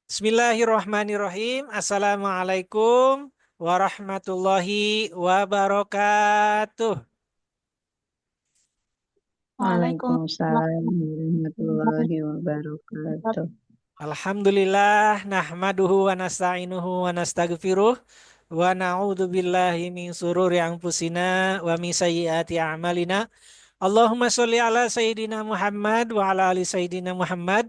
Bismillahirrahmanirrahim. Assalamualaikum warahmatullahi wabarakatuh. Waalaikumsalam Waalaikumsalam warahmatullahi wabarakatuh. Alhamdulillah nahmaduhu wa nasta'inuhu wa nastaghfiruh wa na'udzu billahi min sururi anfusina wa min sayyiati a'malina. Allahumma sholli ala sayyidina Muhammad wa ala ali sayyidina Muhammad.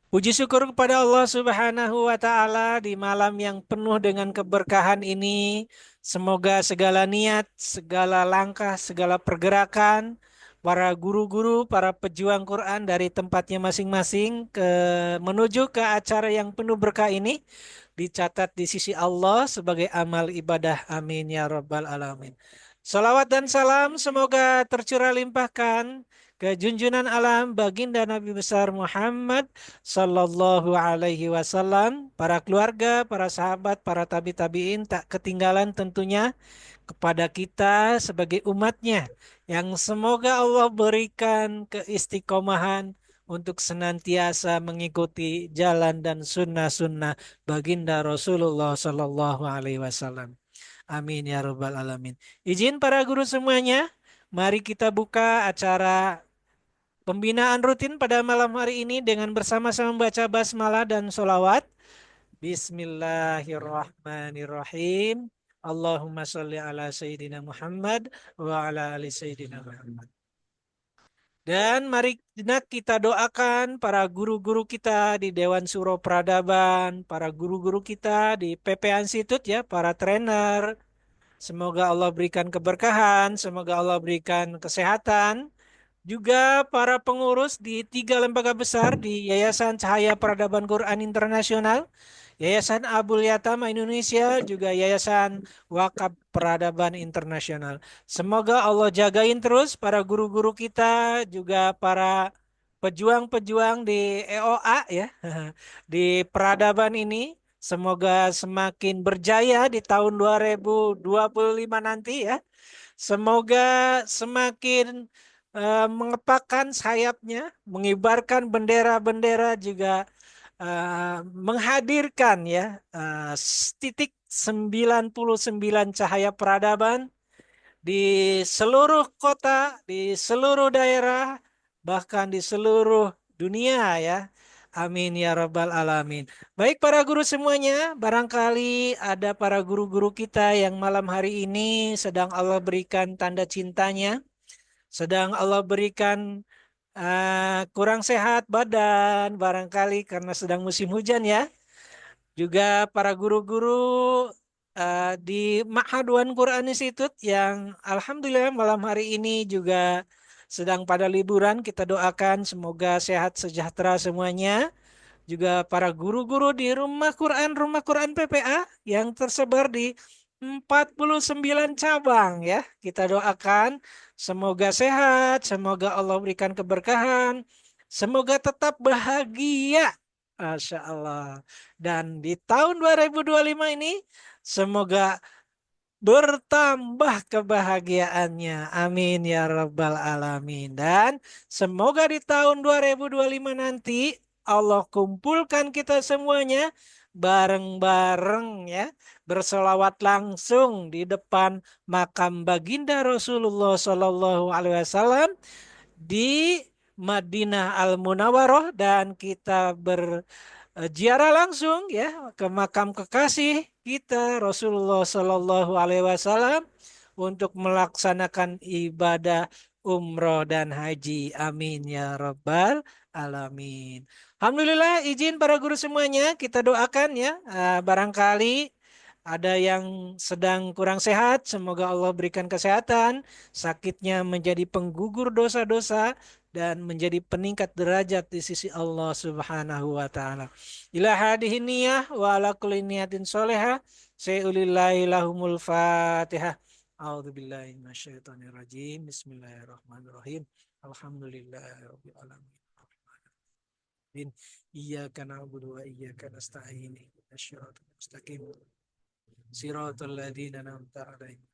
Puji syukur kepada Allah Subhanahu wa Ta'ala di malam yang penuh dengan keberkahan ini. Semoga segala niat, segala langkah, segala pergerakan para guru-guru, para pejuang Quran dari tempatnya masing-masing menuju ke acara yang penuh berkah ini dicatat di sisi Allah sebagai amal ibadah. Amin ya rabbal alamin. Salawat dan salam semoga tercurah limpahkan ke junjungan alam baginda Nabi besar Muhammad Sallallahu Alaihi Wasallam, para keluarga, para sahabat, para tabi-tabiin tak ketinggalan tentunya kepada kita sebagai umatnya yang semoga Allah berikan keistiqomahan untuk senantiasa mengikuti jalan dan sunnah-sunnah baginda Rasulullah Sallallahu Alaihi Wasallam. Amin ya Rabbal Alamin. Izin para guru semuanya, mari kita buka acara pembinaan rutin pada malam hari ini dengan bersama-sama membaca basmalah dan sholawat. Bismillahirrahmanirrahim. Allahumma sholli ala Sayyidina Muhammad wa ala ali Sayyidina Muhammad. Dan mari kita doakan para guru-guru kita di Dewan Suro Peradaban, para guru-guru kita di PP Institute ya, para trainer. Semoga Allah berikan keberkahan, semoga Allah berikan kesehatan. Juga para pengurus di tiga lembaga besar di Yayasan Cahaya Peradaban Quran Internasional, Yayasan Abul Yatama Indonesia, juga Yayasan Wakaf Peradaban Internasional. Semoga Allah jagain terus para guru-guru kita, juga para pejuang-pejuang di EOA ya, di peradaban ini. Semoga semakin berjaya di tahun 2025 nanti ya. Semoga semakin mengepakkan sayapnya, mengibarkan bendera-bendera juga menghadirkan ya titik 99 cahaya peradaban di seluruh kota, di seluruh daerah, bahkan di seluruh dunia ya. Amin ya rabbal alamin. Baik para guru semuanya, barangkali ada para guru-guru kita yang malam hari ini sedang Allah berikan tanda cintanya, sedang Allah berikan kurang sehat badan, barangkali karena sedang musim hujan ya. Juga para guru-guru di Ma'hadwan Quran Institute yang alhamdulillah malam hari ini juga sedang pada liburan. Kita doakan semoga sehat sejahtera semuanya. Juga para guru-guru di Rumah Quran PPA yang tersebar di 49 cabang ya. Kita doakan semoga sehat, semoga Allah berikan keberkahan, semoga tetap bahagia. Masya Allah. Dan di tahun 2025 ini semoga bertambah kebahagiaannya. Amin ya rabbal alamin. Dan semoga di tahun 2025 nanti Allah kumpulkan kita semuanya bareng-bareng ya, bersolawat langsung di depan makam baginda Rasulullah Shallallahu Alaihi Wasallam di Madinah Al Munawwaroh, dan kita ziarah langsung ya ke makam kekasih kita Rasulullah Shallallahu Alaihi Wasallam untuk melaksanakan ibadah umroh dan haji. Amin ya rabbal alamin. Alhamdulillah, izin para guru semuanya kita doakan ya. Barangkali ada yang sedang kurang sehat, semoga Allah berikan kesehatan, sakitnya menjadi penggugur dosa-dosa dan menjadi peningkat derajat di sisi Allah Subhanahu wa taala. Ila hadihin niyah wa ala kulli niyatin sholihah. Sayulillahi lahumul Fatihah. A'udzu billahi minasyaitonir rajim. Bismillahirrahmanirrahim. Alhamdulillahirabbil alamin. Iyyaka na'budu wa iyyaka nasta'in. Ihdinas siratal mustaqim. Siratal ladzina an'amta 'alaihim.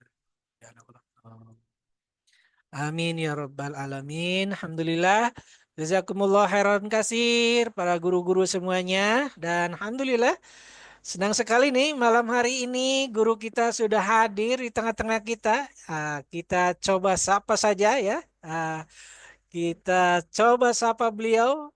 Amin ya rabbal alamin. Alhamdulillah. Jazakumullah khairan kasir para guru-guru semuanya. Dan alhamdulillah senang sekali nih malam hari ini guru kita sudah hadir di tengah-tengah kita. Kita coba sapa saja ya. Kita coba sapa beliau.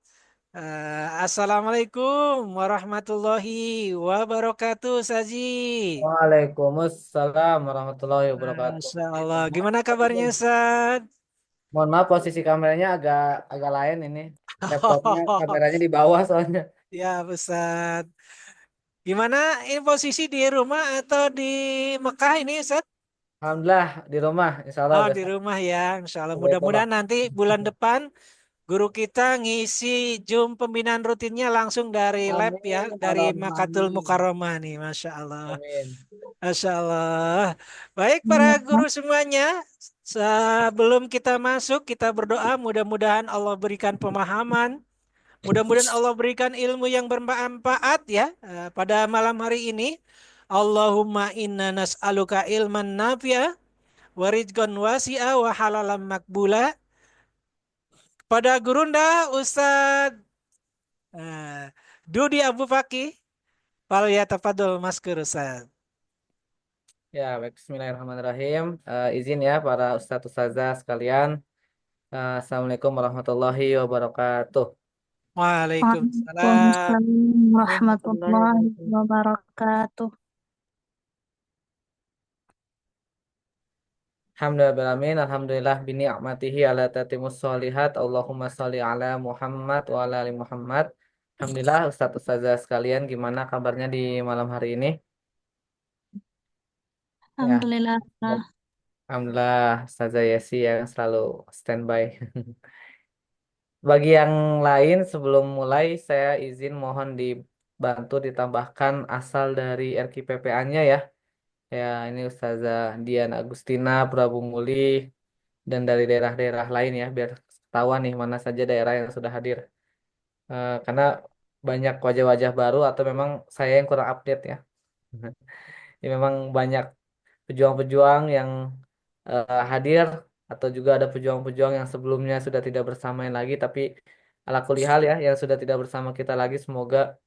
Assalamualaikum warahmatullahi wabarakatuh, Saji. Waalaikumsalam warahmatullahi wabarakatuh. Masya Allah. Gimana kabarnya, Sad? Mohon maaf posisi kameranya agak agak lain ini. Laptopnya kameranya di bawah soalnya. Ya, Ustaz. Gimana ini posisi di rumah atau di Mekah ini, Ustaz? Alhamdulillah di rumah, insya Allah Oh, udah di rumah ya. Insya Allah. baik. Mudah-mudahan nanti bulan depan guru kita ngisi Zoom pembinaan rutinnya langsung dari lab ya, Amin, dari Allahumma Makatul amin. Mukarramah nih. Masya Allah. Amin. Masya Allah. Baik para guru semuanya. Sebelum kita masuk, kita berdoa mudah-mudahan Allah berikan pemahaman. Mudah-mudahan Allah berikan ilmu yang bermanfaat ya pada malam hari ini. Allahumma inna nas'aluka ilman nafi'a wa rizqan wasi'a wa halalan makbula. Pada Gurunda Ustadz eh, Dudi Abu Fakih, fal yatafadol maskur Ustadz. Ya, baik. Bismillahirrahmanirrahim. Izin ya para ustadz ustazah sekalian. Assalamualaikum warahmatullahi wabarakatuh. Waalaikumsalam Waalaikumsalam warahmatullahi warahmatullahi wabarakatuh. wabarakatuh. Alhamdulillah, alhamdulillah bini'matihi ala tatimus solihat. Allahumma sholli ala Muhammad wa ala ali Muhammad. Alhamdulillah Ustadz Ustazah sekalian, gimana kabarnya di malam hari ini? Ya, Alhamdulillah. Alhamdulillah Ustazah Yesi yang selalu standby. Bagi yang lain sebelum mulai saya izin mohon dibantu ditambahkan asal dari RKPPA-nya ya. Ya, ini Ustazah Dian Agustina Prabu Muli dan dari daerah-daerah lain ya biar ketahuan nih mana saja daerah yang sudah hadir. Karena banyak wajah-wajah baru atau memang saya yang kurang update ya. Ini memang banyak pejuang-pejuang yang hadir atau juga ada pejuang-pejuang yang sebelumnya sudah tidak bersama lagi tapi ala kulihal ya yang sudah tidak bersama kita lagi semoga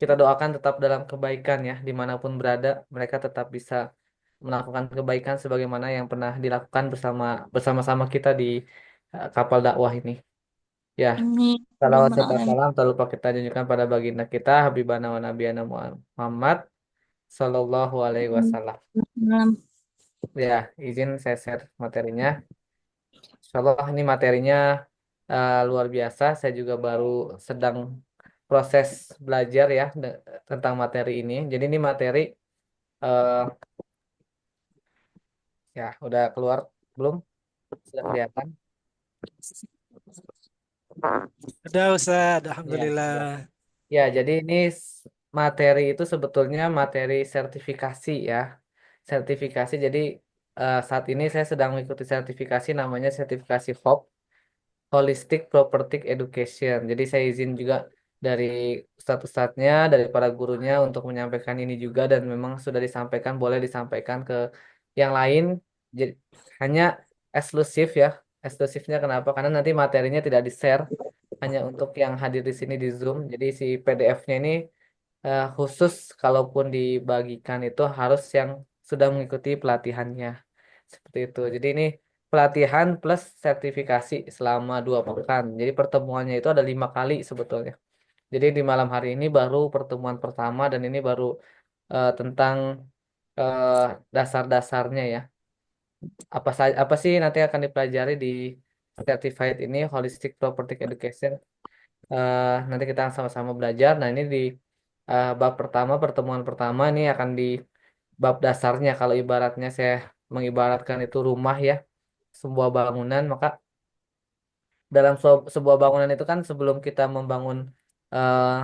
kita doakan tetap dalam kebaikan ya dimanapun berada mereka tetap bisa melakukan kebaikan sebagaimana yang pernah dilakukan bersama-sama kita di kapal dakwah ini ya. Amin. Salawat Rabbal serta alamin. salam tak lupa kita junjukkan pada baginda kita Habibana wa Nabiyana Muhammad Sallallahu Alaihi Wasallam. Ya, izin saya share materinya. Insya Allah ini materinya luar biasa. Saya juga baru sedang proses belajar ya tentang materi ini. Jadi ini materi eh, ya udah keluar belum? Sudah kelihatan? Udah Ustadz, Ya, sudah. Alhamdulillah. Ya, jadi ini materi itu sebetulnya materi sertifikasi ya. Sertifikasi. Jadi saat ini saya sedang mengikuti sertifikasi namanya sertifikasi HOP. Holistic Property Education. Jadi saya izin juga dari ustadz-ustadznya, dari para gurunya untuk menyampaikan ini juga dan memang sudah disampaikan, boleh disampaikan ke yang lain. Jadi hanya eksklusif ya. Eksklusifnya kenapa? Karena nanti materinya tidak di-share hanya untuk yang hadir di sini di Zoom. Jadi si PDF-nya ini khusus kalaupun dibagikan itu harus yang sudah mengikuti pelatihannya. Seperti itu. Jadi ini pelatihan plus sertifikasi selama 2 pekan. Jadi pertemuannya itu ada 5 kali sebetulnya. Jadi di malam hari ini baru pertemuan pertama dan ini baru tentang eh, dasar-dasarnya ya. Apa saja apa sih nanti akan dipelajari di certified ini Holistic Property Education. Nanti kita sama-sama belajar. Nah ini di bab pertama pertemuan pertama ini akan di bab dasarnya. Kalau ibaratnya saya mengibaratkan itu rumah ya sebuah bangunan maka dalam sebuah bangunan itu kan sebelum kita membangun eh,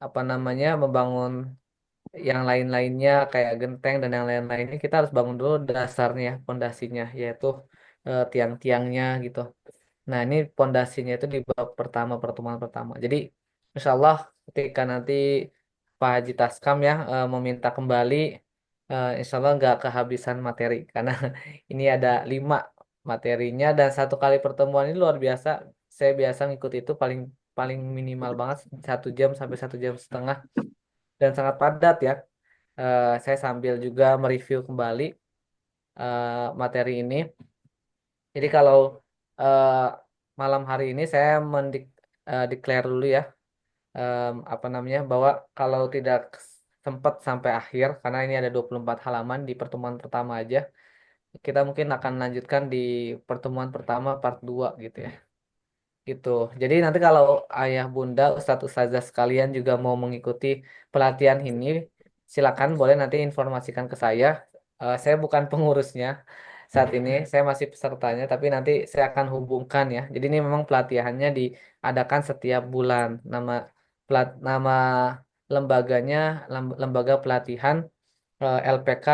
apa namanya membangun yang lain-lainnya kayak genteng dan yang lain-lainnya kita harus bangun dulu dasarnya pondasinya yaitu tiang-tiangnya gitu. Nah ini pondasinya itu di bab pertama pertemuan pertama. Jadi insya Allah ketika nanti Pak Haji Taskam ya meminta kembali insya Allah nggak kehabisan materi karena ini ada 5 materinya, dan satu kali pertemuan ini luar biasa. Saya biasa ngikut itu paling paling minimal banget 1 jam sampai 1 jam setengah, dan sangat padat ya. Saya sambil juga mereview kembali materi ini. Jadi kalau eh, malam hari ini saya declare dulu ya, apa namanya, bahwa kalau tidak sempat sampai akhir karena ini ada 24 halaman di pertemuan pertama aja, kita mungkin akan lanjutkan di pertemuan pertama part 2 gitu ya. Gitu. Jadi nanti kalau ayah bunda, ustadz ustazah sekalian juga mau mengikuti pelatihan ini, silakan boleh nanti informasikan ke saya. Saya bukan pengurusnya saat ini, saya masih pesertanya, tapi nanti saya akan hubungkan ya. Jadi ini memang pelatihannya diadakan setiap bulan. Nama lembaganya Lembaga Pelatihan LPK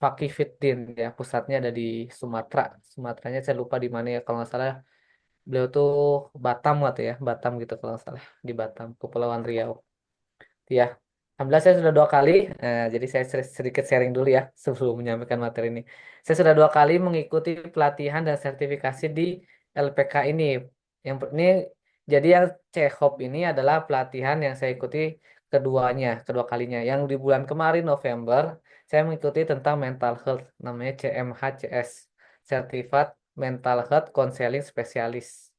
Fakih Fiddin ya. Pusatnya ada di Sumatera. Sumateranya saya lupa di mana ya, kalau nggak salah beliau tuh Batam atau ya, Batam gitu kalau nggak salah, di Batam, Kepulauan Riau. Ya, alhamdulillah saya sudah 2 kali. Jadi saya sedikit sharing dulu ya sebelum menyampaikan materi ini. Saya sudah 2 kali mengikuti pelatihan dan sertifikasi di LPK ini. Ini jadi yang CHOP ini adalah pelatihan yang saya ikuti kedua kalinya. Yang di bulan kemarin November saya mengikuti tentang mental health, namanya CMHCS, Certified Mental Health Counseling Specialist.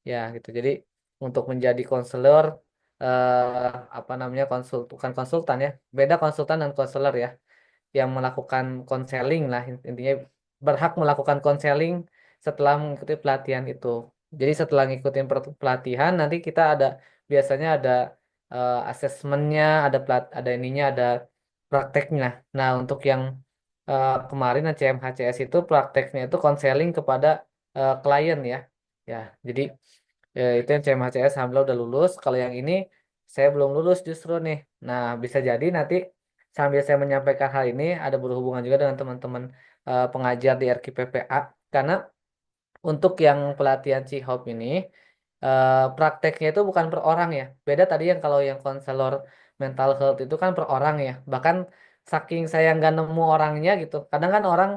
Ya, gitu. Jadi untuk menjadi konselor, apa namanya, bukan konsultan ya, beda konsultan dan konselor ya, yang melakukan konseling lah, intinya berhak melakukan konseling setelah mengikuti pelatihan itu. Jadi setelah ngikutin pelatihan, nanti kita biasanya ada asesmennya, ada ininya, ada prakteknya. Nah, untuk yang kemarin CMHCS itu prakteknya itu konseling kepada klien ya. Ya, jadi itu yang CMHCS alhamdulillah udah lulus. Kalau yang ini saya belum lulus justru nih. Nah, bisa jadi nanti sambil saya menyampaikan hal ini ada berhubungan juga dengan teman-teman pengajar di RKPPA, karena untuk yang pelatihan C-Hop ini prakteknya itu bukan per orang ya. Beda tadi yang kalau yang konselor mental health itu kan per orang ya. Bahkan saking saya nggak nemu orangnya gitu. Kadang kan orang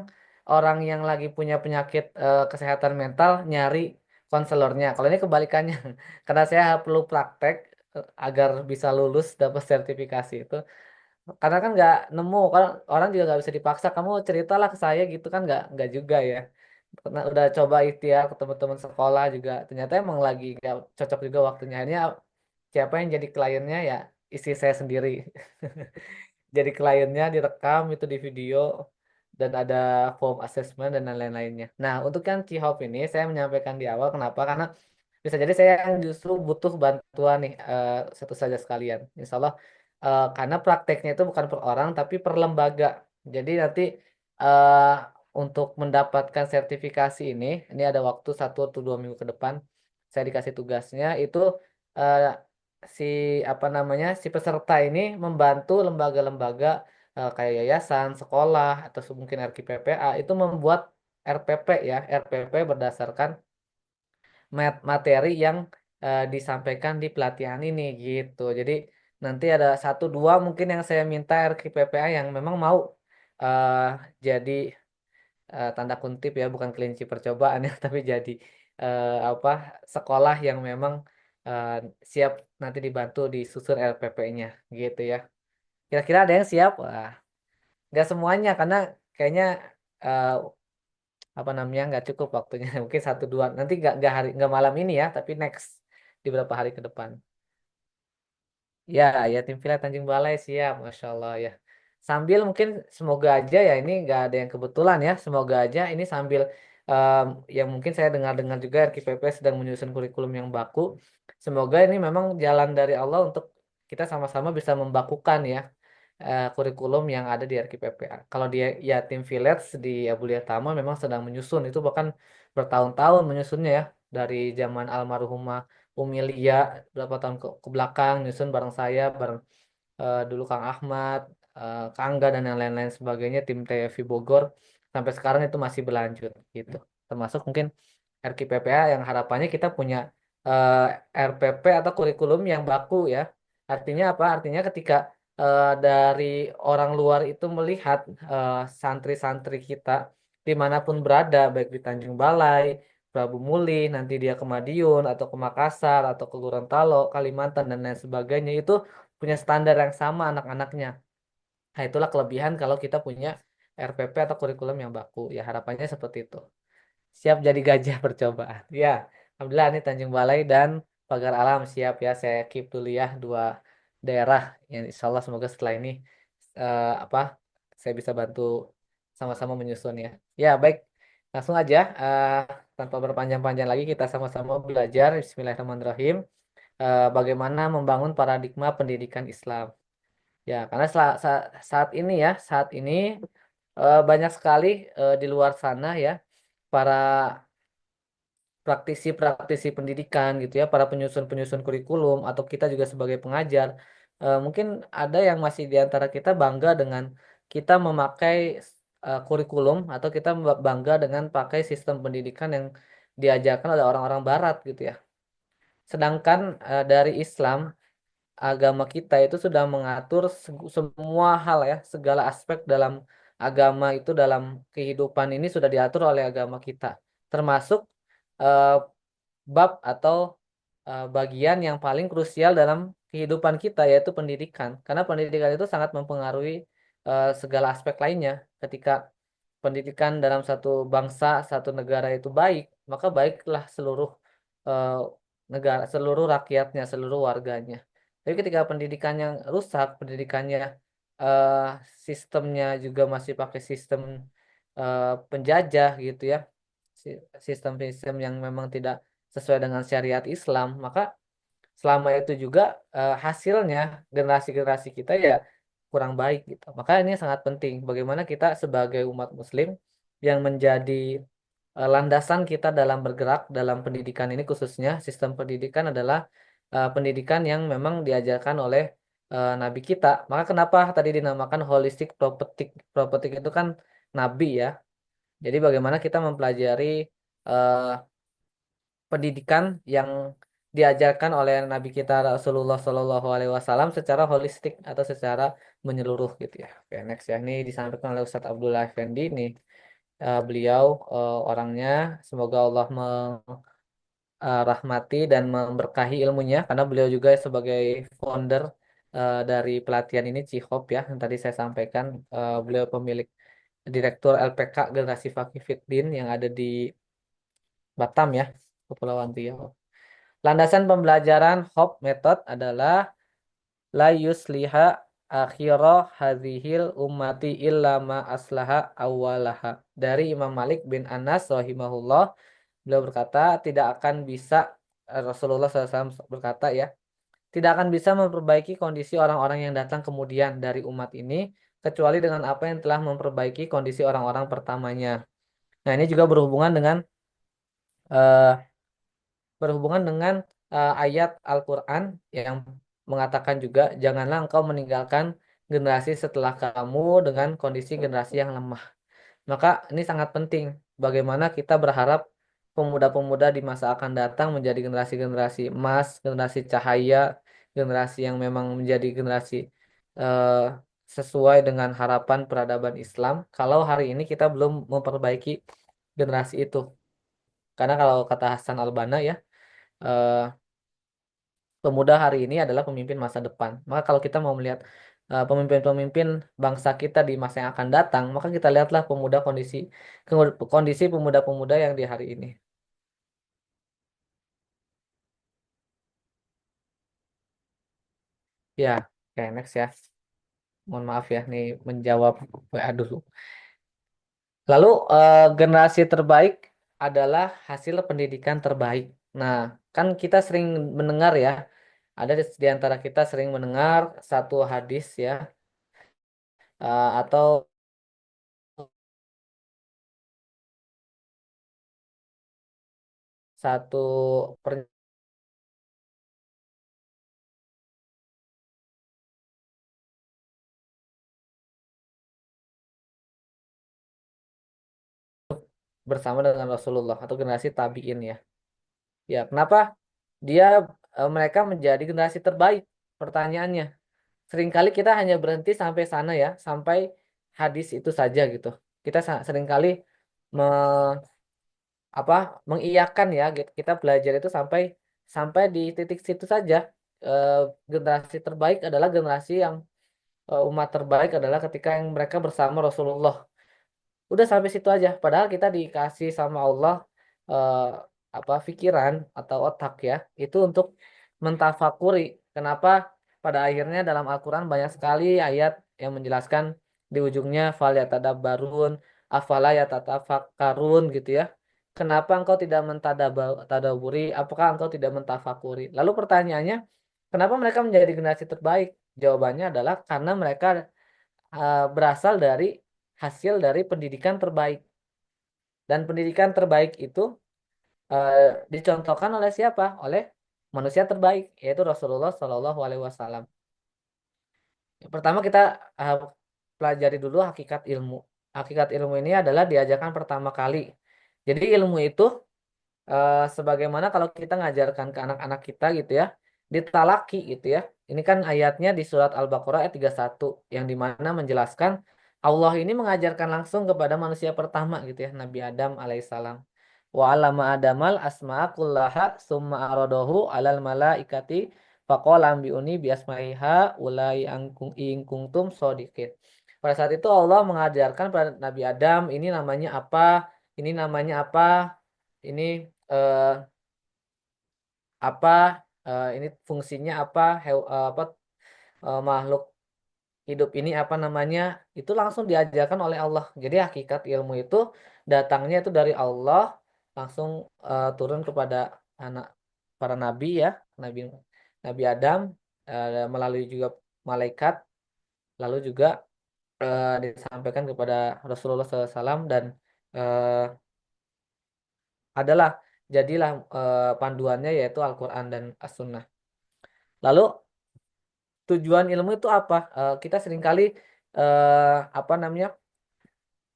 orang yang lagi punya penyakit kesehatan mental nyari konselornya. Kalau ini kebalikannya. Karena saya perlu praktek agar bisa lulus dapat sertifikasi itu. Karena kan nggak nemu, kan orang juga nggak bisa dipaksa. Kamu ceritalah ke saya gitu kan, nggak juga ya. Karena udah coba ikhtiar ke teman-teman sekolah juga, ternyata emang lagi nggak cocok juga waktunya. Akhirnya siapa yang jadi kliennya ya, istri saya sendiri. Jadi kliennya direkam itu di video, dan ada form assessment dan lain-lainnya. Nah, untuk yang Cihop ini saya menyampaikan di awal kenapa? Karena bisa jadi saya yang justru butuh bantuan nih, satu saja sekalian. Insya Allah, karena prakteknya itu bukan per orang tapi per lembaga. Jadi nanti eh, untuk mendapatkan sertifikasi ini ada waktu 1 atau 2 minggu ke depan. Saya dikasih tugasnya itu, eh, si apa namanya, si peserta ini membantu lembaga-lembaga kayak yayasan, sekolah, atau mungkin RKPPA itu membuat RPP ya, RPP berdasarkan materi yang disampaikan di pelatihan ini gitu. Jadi nanti ada 1 2 mungkin yang saya minta RKPPA yang memang mau eh, jadi tanda kutip ya, bukan kelinci percobaan ya, tapi jadi apa, sekolah yang memang eh, siap nanti dibantu disusun RPP-nya gitu ya. Kira-kira ada yang siap? Wah, nggak semuanya karena kayaknya eh, apa namanya, nggak cukup waktunya. Mungkin 1 2 nanti, nggak malam ini ya, tapi next di beberapa hari ke depan. Ya, ya, tim Villa Tanjung Balai siap, Masya Allah ya. Sambil mungkin semoga aja ya, ini nggak ada yang kebetulan ya. Semoga aja ini sambil em, yang mungkin saya dengar-dengar juga RKPP sedang menyusun kurikulum yang baku. Semoga ini memang jalan dari Allah untuk kita sama-sama bisa membakukan ya kurikulum yang ada di RKPPA. Kalau dia ya tim Village di Abulia Tama memang sedang menyusun itu, bahkan bertahun-tahun menyusunnya ya, dari zaman almarhumah Umi Lia berapa tahun ke belakang nyusun bareng saya, bareng dulu Kang Ahmad, Kang Angga, dan yang lain-lain sebagainya, tim TFI Bogor, sampai sekarang itu masih berlanjut gitu. Termasuk mungkin RKPPA yang harapannya kita punya eh, RPP atau kurikulum yang baku ya. Artinya apa? Artinya ketika dari orang luar itu melihat santri-santri kita dimanapun berada, baik di Tanjung Balai, Prabu Muli, nanti dia ke Madiun, atau ke Makassar, atau ke Gorontalo, Kalimantan, dan lain sebagainya, itu punya standar yang sama anak-anaknya. Nah, itulah kelebihan kalau kita punya RPP atau kurikulum yang baku. Ya, harapannya seperti itu. Siap jadi gajah percobaan. Ya, alhamdulillah nih Tanjung Balai dan Pagar Alam siap ya. Saya keep dulu ya dua daerah yang insya Allah semoga setelah ini apa saya bisa bantu sama-sama menyusun ya. Ya, baik. Langsung aja tanpa berpanjang-panjang lagi kita sama-sama belajar Bismillahirrahmanirrahim bagaimana membangun paradigma pendidikan Islam. Ya, karena saat ini ya, saat ini banyak sekali di luar sana ya para praktisi-praktisi pendidikan gitu ya, para penyusun-penyusun kurikulum atau kita juga sebagai pengajar, mungkin ada yang masih di antara kita bangga dengan kita memakai kurikulum atau kita bangga dengan pakai sistem pendidikan yang diajarkan oleh orang-orang Barat gitu ya. Sedangkan dari Islam, agama kita itu sudah mengatur semua hal ya, segala aspek dalam agama itu dalam kehidupan ini sudah diatur oleh agama kita, termasuk eh, bab atau bagian yang paling krusial dalam kehidupan kita yaitu pendidikan. Karena pendidikan itu sangat mempengaruhi segala aspek lainnya. Ketika pendidikan dalam satu bangsa, satu negara itu baik, maka baiklah seluruh eh, negara, seluruh rakyatnya, seluruh warganya. Tapi ketika pendidikan yang rusak, pendidikannya eh, sistemnya juga masih pakai sistem penjajah gitu ya, sistem-sistem yang memang tidak sesuai dengan syariat Islam, maka selama itu juga hasilnya generasi-generasi kita ya kurang baik gitu. Maka ini sangat penting bagaimana kita sebagai umat Muslim yang menjadi landasan kita dalam bergerak dalam pendidikan ini khususnya sistem pendidikan adalah pendidikan yang memang diajarkan oleh nabi kita. Maka kenapa tadi dinamakan holistic prophetic? Prophetic itu kan nabi ya. Jadi bagaimana kita mempelajari eh, pendidikan yang diajarkan oleh Nabi kita Rasulullah Shallallahu Alaihi Wasallam secara holistik atau secara menyeluruh gitu ya. Oke, next ya. Ini disampaikan oleh Ustadz Abdullah Effendi nih. Beliau orangnya semoga Allah merahmati dan memberkahi ilmunya karena beliau juga sebagai founder dari pelatihan ini Cihop ya yang tadi saya sampaikan. Beliau pemilik Direktur LPK Generasi Fakih Fiddin yang ada di Batam ya, Kepulauan Riau. Landasan pembelajaran HOP method adalah la yusliha akhira hadhil ummati illa ma aslaha awalaha. Dari Imam Malik bin Anas rahimahullah, beliau berkata, tidak akan bisa Rasulullah SAW berkata ya, tidak akan bisa memperbaiki kondisi orang-orang yang datang kemudian dari umat ini kecuali dengan apa yang telah memperbaiki kondisi orang-orang pertamanya. Nah, ini juga eh, berhubungan dengan ayat Al-Qur'an yang mengatakan juga janganlah engkau meninggalkan generasi setelah kamu dengan kondisi generasi yang lemah. Maka ini sangat penting bagaimana kita berharap pemuda-pemuda di masa akan datang menjadi generasi-generasi emas, generasi cahaya, generasi yang memang menjadi generasi eh, sesuai dengan harapan peradaban Islam. Kalau hari ini kita belum memperbaiki generasi itu. Karena kalau kata Hasan Albana ya, eh, pemuda hari ini adalah pemimpin masa depan. Maka kalau kita mau melihat pemimpin-pemimpin bangsa kita di masa yang akan datang, maka kita lihatlah kondisi pemuda-pemuda yang di hari ini. Ya, oke, next ya. Mohon maaf ya, nih menjawab WA dulu. Lalu generasi terbaik adalah hasil pendidikan terbaik. Nah, kan kita sering mendengar ya, ada di antara kita sering mendengar satu hadis ya, atau satu bersama dengan Rasulullah atau generasi tabiin ya. Ya, kenapa dia mereka menjadi generasi terbaik? Pertanyaannya, seringkali kita hanya berhenti sampai sana ya, sampai hadis itu saja gitu. Kita seringkali me- apa mengiyakan ya gitu. Kita belajar itu sampai sampai di titik situ saja. Eh, Generasi terbaik adalah generasi yang umat terbaik adalah ketika yang mereka bersama Rasulullah. Udah sampai situ aja. Padahal kita dikasih sama Allah eh, apa pikiran atau otak ya, itu untuk mentafakuri. Kenapa pada akhirnya dalam Al-Qur'an banyak sekali ayat yang menjelaskan di ujungnya fal yatadabbarun afala yatatafakkarun gitu ya. Kenapa engkau tidak mentadaburi? Apakah engkau tidak mentafakuri? Lalu pertanyaannya, kenapa mereka menjadi generasi terbaik? Jawabannya adalah karena mereka berasal dari hasil dari pendidikan terbaik. Dan pendidikan terbaik itu eh, dicontohkan oleh siapa? Oleh manusia terbaik, yaitu Rasulullah Shallallahu Alaihi Wasallam. Yang pertama kita eh, pelajari dulu hakikat ilmu. Hakikat ilmu ini adalah diajarkan pertama kali. Jadi ilmu itu sebagaimana kalau kita ngajarkan ke anak-anak kita gitu ya, ditalaki gitu ya. Ini kan ayatnya di surat Al-Baqarah ayat 31 yang dimana menjelaskan Allah ini mengajarkan langsung kepada manusia pertama gitu ya, Nabi Adam alaihissalam. Wa 'allama Adamal asma'a kullaha summa aradahu 'alal malaikati faqala ambiuni bi asma'iha ulai angkung ing kuntum shodiqin. Pada saat itu Allah mengajarkan pada Nabi Adam ini namanya apa, ini namanya apa, ini eh, apa ini fungsinya apa apa makhluk hidup ini apa namanya, itu langsung diajarkan oleh Allah. Jadi hakikat ilmu itu datangnya itu dari Allah langsung turun kepada anak para nabi ya, nabi Nabi Adam melalui juga malaikat, lalu juga disampaikan kepada Rasulullah SAW dan eh, adalah jadilah panduannya yaitu Al-Quran dan As-Sunnah. Lalu tujuan ilmu itu apa? Kita seringkali apa namanya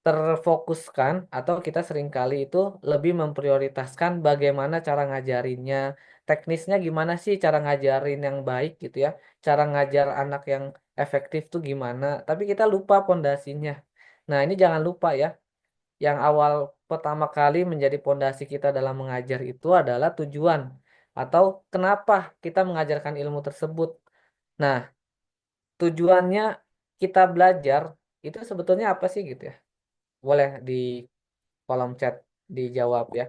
terfokuskan atau kita seringkali itu lebih memprioritaskan bagaimana cara ngajarinnya, teknisnya gimana sih cara ngajarin yang baik gitu ya, cara ngajar anak yang efektif tuh gimana. Tapi kita lupa pondasinya. Nah, ini jangan lupa ya, yang awal pertama kali menjadi pondasi kita dalam mengajar itu adalah tujuan atau kenapa kita mengajarkan ilmu tersebut. Nah, tujuannya kita belajar itu sebetulnya apa sih gitu ya? Boleh di kolom chat dijawab ya.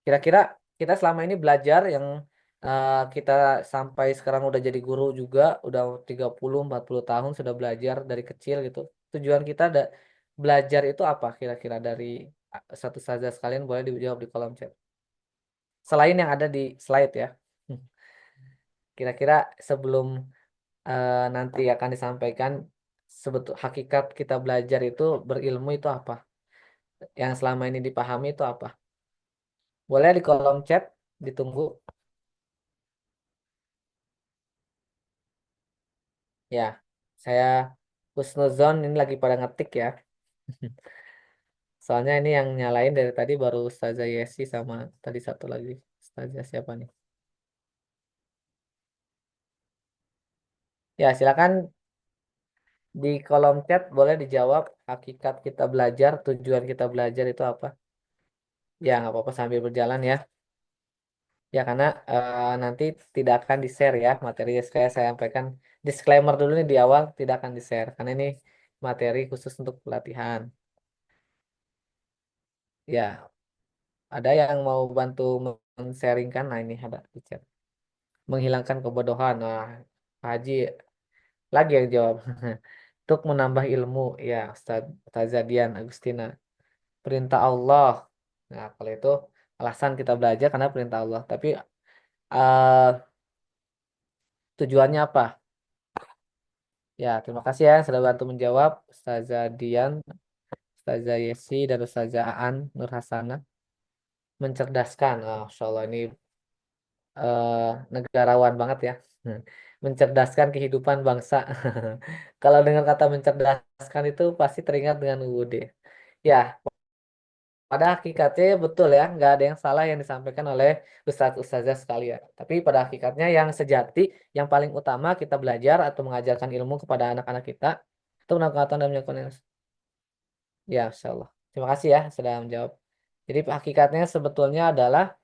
Kira-kira kita selama ini belajar yang kita sampai sekarang udah jadi guru juga, udah 30-40 tahun sudah belajar dari kecil gitu. Tujuan kita ada belajar itu apa kira-kira dari satu saja, sekalian boleh dijawab di kolom chat. Selain yang ada di slide ya. Kira-kira sebelum nanti akan disampaikan sebetul hakikat kita belajar itu berilmu itu apa? Yang selama ini dipahami itu apa? Boleh di kolom chat, ditunggu. Ya, saya husnuzon ini lagi pada ngetik ya. Soalnya ini yang nyalain dari tadi baru Ustazah Yesi sama tadi satu lagi. Ustazah siapa nih? Ya, silakan di kolom chat boleh dijawab hakikat kita belajar, tujuan kita belajar itu apa? Ya, nggak apa-apa sambil berjalan ya. Ya, karena nanti tidak akan di-share ya materi saya sampaikan disclaimer dulu nih di awal tidak akan di-share karena ini materi khusus untuk pelatihan. Ya, ada yang mau bantu men-sharingkan? Nah, ini ada di chat. Menghilangkan kebodohan. Nah, Pak Haji lagi yang jawab. Untuk menambah ilmu, ya Ustazah Dian Agustina. Perintah Allah. Nah, kalau itu alasan kita belajar karena perintah Allah. Tapi eh, tujuannya apa? Ya, terima kasih ya sudah bantu menjawab Ustazah Dian, Ustazah Yesi, dan Ustazah Aan Nur Hasanah. Mencerdaskan. Oh, Masya Allah ini eh, negarawan banget ya. Hmm. Mencerdaskan kehidupan bangsa. Kalau dengar kata mencerdaskan itu pasti teringat dengan UUD. Ya, pada hakikatnya betul ya, nggak ada yang salah yang disampaikan oleh Ustadz Ustazah sekalian. Tapi pada hakikatnya yang sejati, yang paling utama kita belajar atau mengajarkan ilmu kepada anak-anak kita, itu menangkap dan menyangkut Ya, insya Allah. Terima kasih ya sudah menjawab. Jadi hakikatnya sebetulnya adalah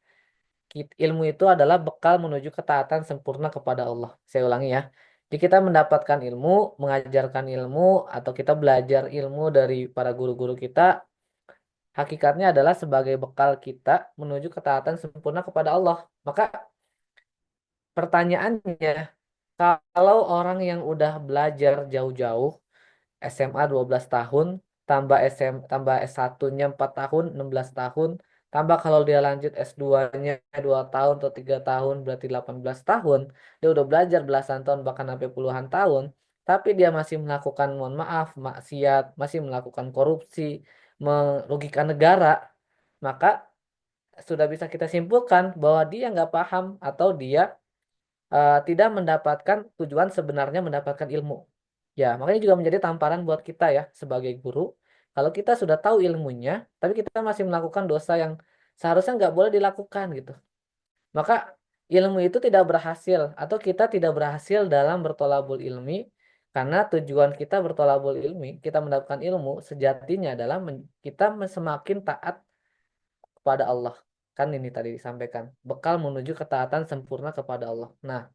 ilmu itu adalah bekal menuju ketaatan sempurna kepada Allah. Saya ulangi ya. Jadi kita mendapatkan ilmu, mengajarkan ilmu, atau kita belajar ilmu dari para guru-guru kita, hakikatnya adalah sebagai bekal kita menuju ketaatan sempurna kepada Allah. Maka pertanyaannya, kalau orang yang udah belajar jauh-jauh, SMA 12 tahun, tambah tambah S1-nya 4 tahun, 16 tahun, tambah kalau dia lanjut S2-nya 2 tahun atau 3 tahun, berarti 18 tahun, dia udah belajar belasan tahun, bahkan sampai puluhan tahun, tapi dia masih melakukan, mohon maaf, maksiat, masih melakukan korupsi, merugikan negara, maka sudah bisa kita simpulkan bahwa dia nggak paham atau dia tidak mendapatkan tujuan sebenarnya mendapatkan ilmu. Ya, makanya juga menjadi tamparan buat kita ya sebagai guru. Kalau kita sudah tahu ilmunya, tapi kita masih melakukan dosa yang seharusnya nggak boleh dilakukan gitu. Maka ilmu itu tidak berhasil atau kita tidak berhasil dalam bertolabul ilmi karena tujuan kita bertolabul ilmi, kita mendapatkan ilmu sejatinya adalah kita semakin taat kepada Allah. Kan ini tadi disampaikan, bekal menuju ketaatan sempurna kepada Allah. Nah,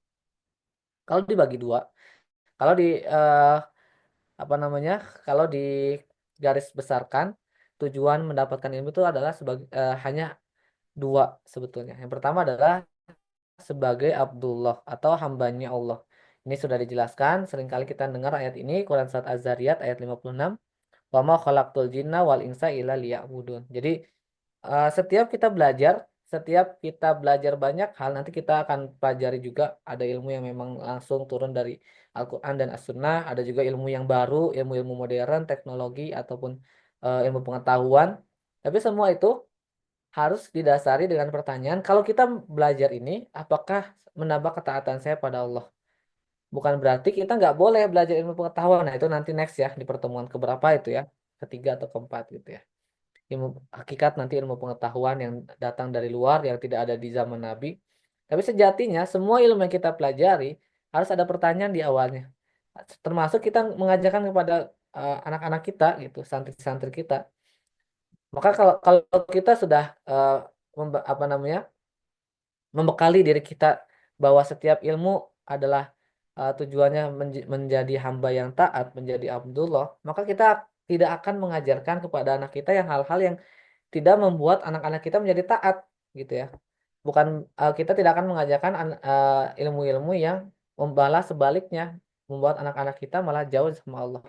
kalau dibagi dua, kalau di apa namanya, kalau di garis besarkan tujuan mendapatkan ilmu itu adalah sebagai hanya dua sebetulnya. Yang pertama adalah sebagai Abdullah atau hambanya Allah. Ini sudah dijelaskan, seringkali kita dengar ayat ini, Quran Surat Az-Zariyat ayat 56, wa ma khalaqtul jinna wal insa illa liya'budun. Jadi setiap kita belajar banyak hal, nanti kita akan pelajari juga ada ilmu yang memang langsung turun dari Al-Quran dan As-Sunnah, ada juga ilmu yang baru, ilmu-ilmu modern, teknologi, ataupun ilmu pengetahuan. Tapi semua itu harus didasari dengan pertanyaan, kalau kita belajar ini, apakah menambah ketaatan saya pada Allah? Bukan berarti kita nggak boleh belajar ilmu pengetahuan. Nah, itu nanti next ya, di pertemuan keberapa itu ya, ketiga atau keempat gitu ya. Ilmu hakikat nanti ilmu pengetahuan yang datang dari luar yang tidak ada di zaman Nabi. Tapi sejatinya semua ilmu yang kita pelajari harus ada pertanyaan di awalnya. Termasuk kita mengajarkan kepada anak-anak kita gitu, santri-santri kita. Maka kalau kalau kita sudah apa namanya, membekali diri kita bahwa setiap ilmu adalah tujuannya menjadi hamba yang taat, menjadi Abdullah, maka kita tidak akan mengajarkan kepada anak kita yang hal-hal yang tidak membuat anak-anak kita menjadi taat gitu ya. Bukan kita tidak akan mengajarkan ilmu-ilmu yang membalas sebaliknya, membuat anak-anak kita malah jauh sama Allah.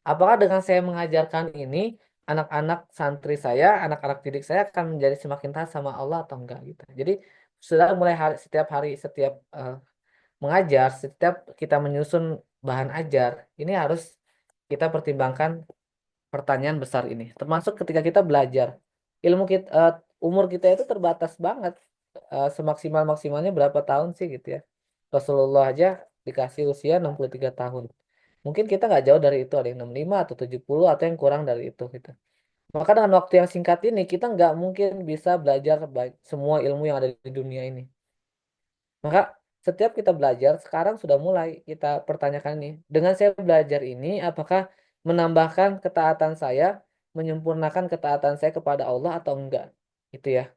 Apakah dengan saya mengajarkan ini, anak-anak santri saya, anak-anak didik saya akan menjadi semakin taat sama Allah atau enggak gitu. Jadi sudah mulai setiap hari, setiap mengajar, setiap kita menyusun bahan ajar, ini harus kita pertimbangkan pertanyaan besar ini. Termasuk ketika kita belajar, ilmu kita, umur kita itu terbatas banget. Semaksimal-maksimalnya berapa tahun sih gitu ya. Rasulullah aja dikasih usia 63 tahun. Mungkin kita nggak jauh dari itu, ada yang 65 atau 70 atau yang kurang dari itu gitu. Maka dengan waktu yang singkat ini kita nggak mungkin bisa belajar baik semua ilmu yang ada di dunia ini. Maka setiap kita belajar sekarang sudah mulai kita pertanyakan ini. Dengan saya belajar ini, apakah menambahkan ketaatan saya, menyempurnakan ketaatan saya kepada Allah atau enggak? Itu ya.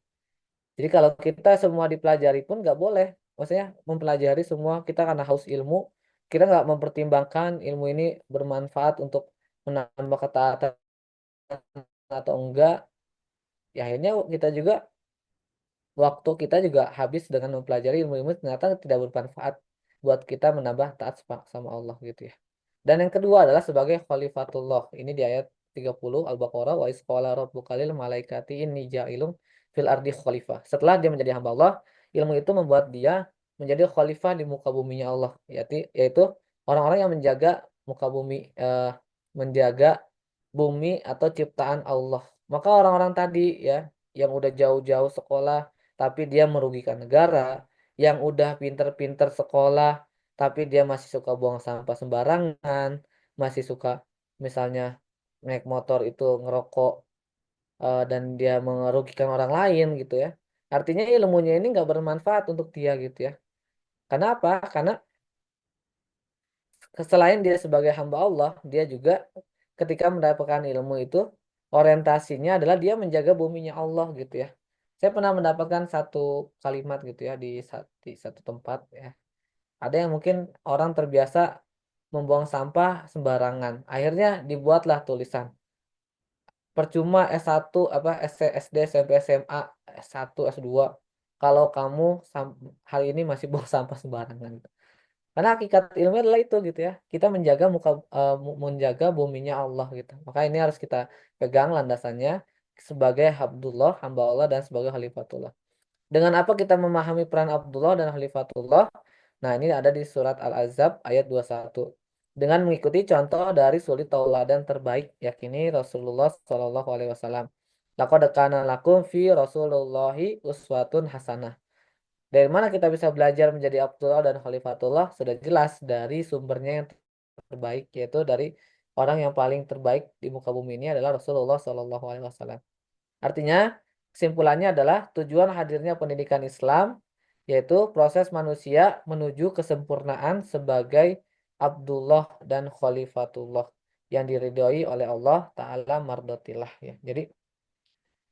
Jadi kalau kita semua dipelajari pun nggak boleh. Maksudnya mempelajari semua kita karena haus ilmu, kita nggak mempertimbangkan ilmu ini bermanfaat untuk menambah ketaatan atau enggak. Ya akhirnya kita juga waktu kita juga habis dengan mempelajari ilmu-ilmu ternyata tidak bermanfaat buat kita menambah taat sama Allah gitu ya. Dan yang kedua adalah sebagai khalifatullah. Ini di ayat 30 Al-Baqarah, wa iz qala rabbuka lil malaikati inni ja'ilun fil ardi khalifah. Setelah dia menjadi hamba Allah, ilmu itu membuat dia menjadi khalifah di muka buminya Allah, yaitu orang-orang yang menjaga muka bumi, menjaga bumi atau ciptaan Allah. Maka orang-orang tadi ya yang udah jauh-jauh sekolah tapi dia merugikan negara, yang udah pinter-pinter sekolah tapi dia masih suka buang sampah sembarangan, masih suka misalnya naik motor itu ngerokok, dan dia merugikan orang lain gitu ya. Artinya ilmunya ini nggak bermanfaat untuk dia gitu ya. Kenapa? Karena selain dia sebagai hamba Allah, dia juga ketika mendapatkan ilmu itu orientasinya adalah dia menjaga buminya Allah gitu ya. Saya pernah mendapatkan satu kalimat gitu ya di satu tempat ya. Ada yang mungkin orang terbiasa membuang sampah sembarangan. Akhirnya dibuatlah tulisan. Percuma S1 apa SD, SMP, SMA, S1, S2 kalau kamu hari ini masih buang sampah sembarangan. Karena hakikat ilmu adalah itu gitu ya. Kita menjaga menjaga buminya Allah gitu. Maka ini harus kita pegang landasannya sebagai Abdullah, hamba Allah dan sebagai Khalifatullah. Dengan apa kita memahami peran Abdullah dan Khalifatullah? Nah, ini ada di surat Al-Ahzab ayat 21. Dengan mengikuti contoh dari suri tauladan terbaik, yakini Rasulullah Shallallahu alaihi wasallam. Laqad kana lakum fi Rasulillahi uswatun hasanah. Dari mana kita bisa belajar menjadi Abdullah dan Khalifatullah? Sudah jelas dari sumbernya yang terbaik, yaitu dari orang yang paling terbaik di muka bumi ini adalah Rasulullah Shallallahu alaihi wasallam. Artinya, kesimpulannya adalah tujuan hadirnya pendidikan Islam, yaitu proses manusia menuju kesempurnaan sebagai Abdullah dan Khalifatullah yang diridhoi oleh Allah Ta'ala mardotillah ya. Jadi,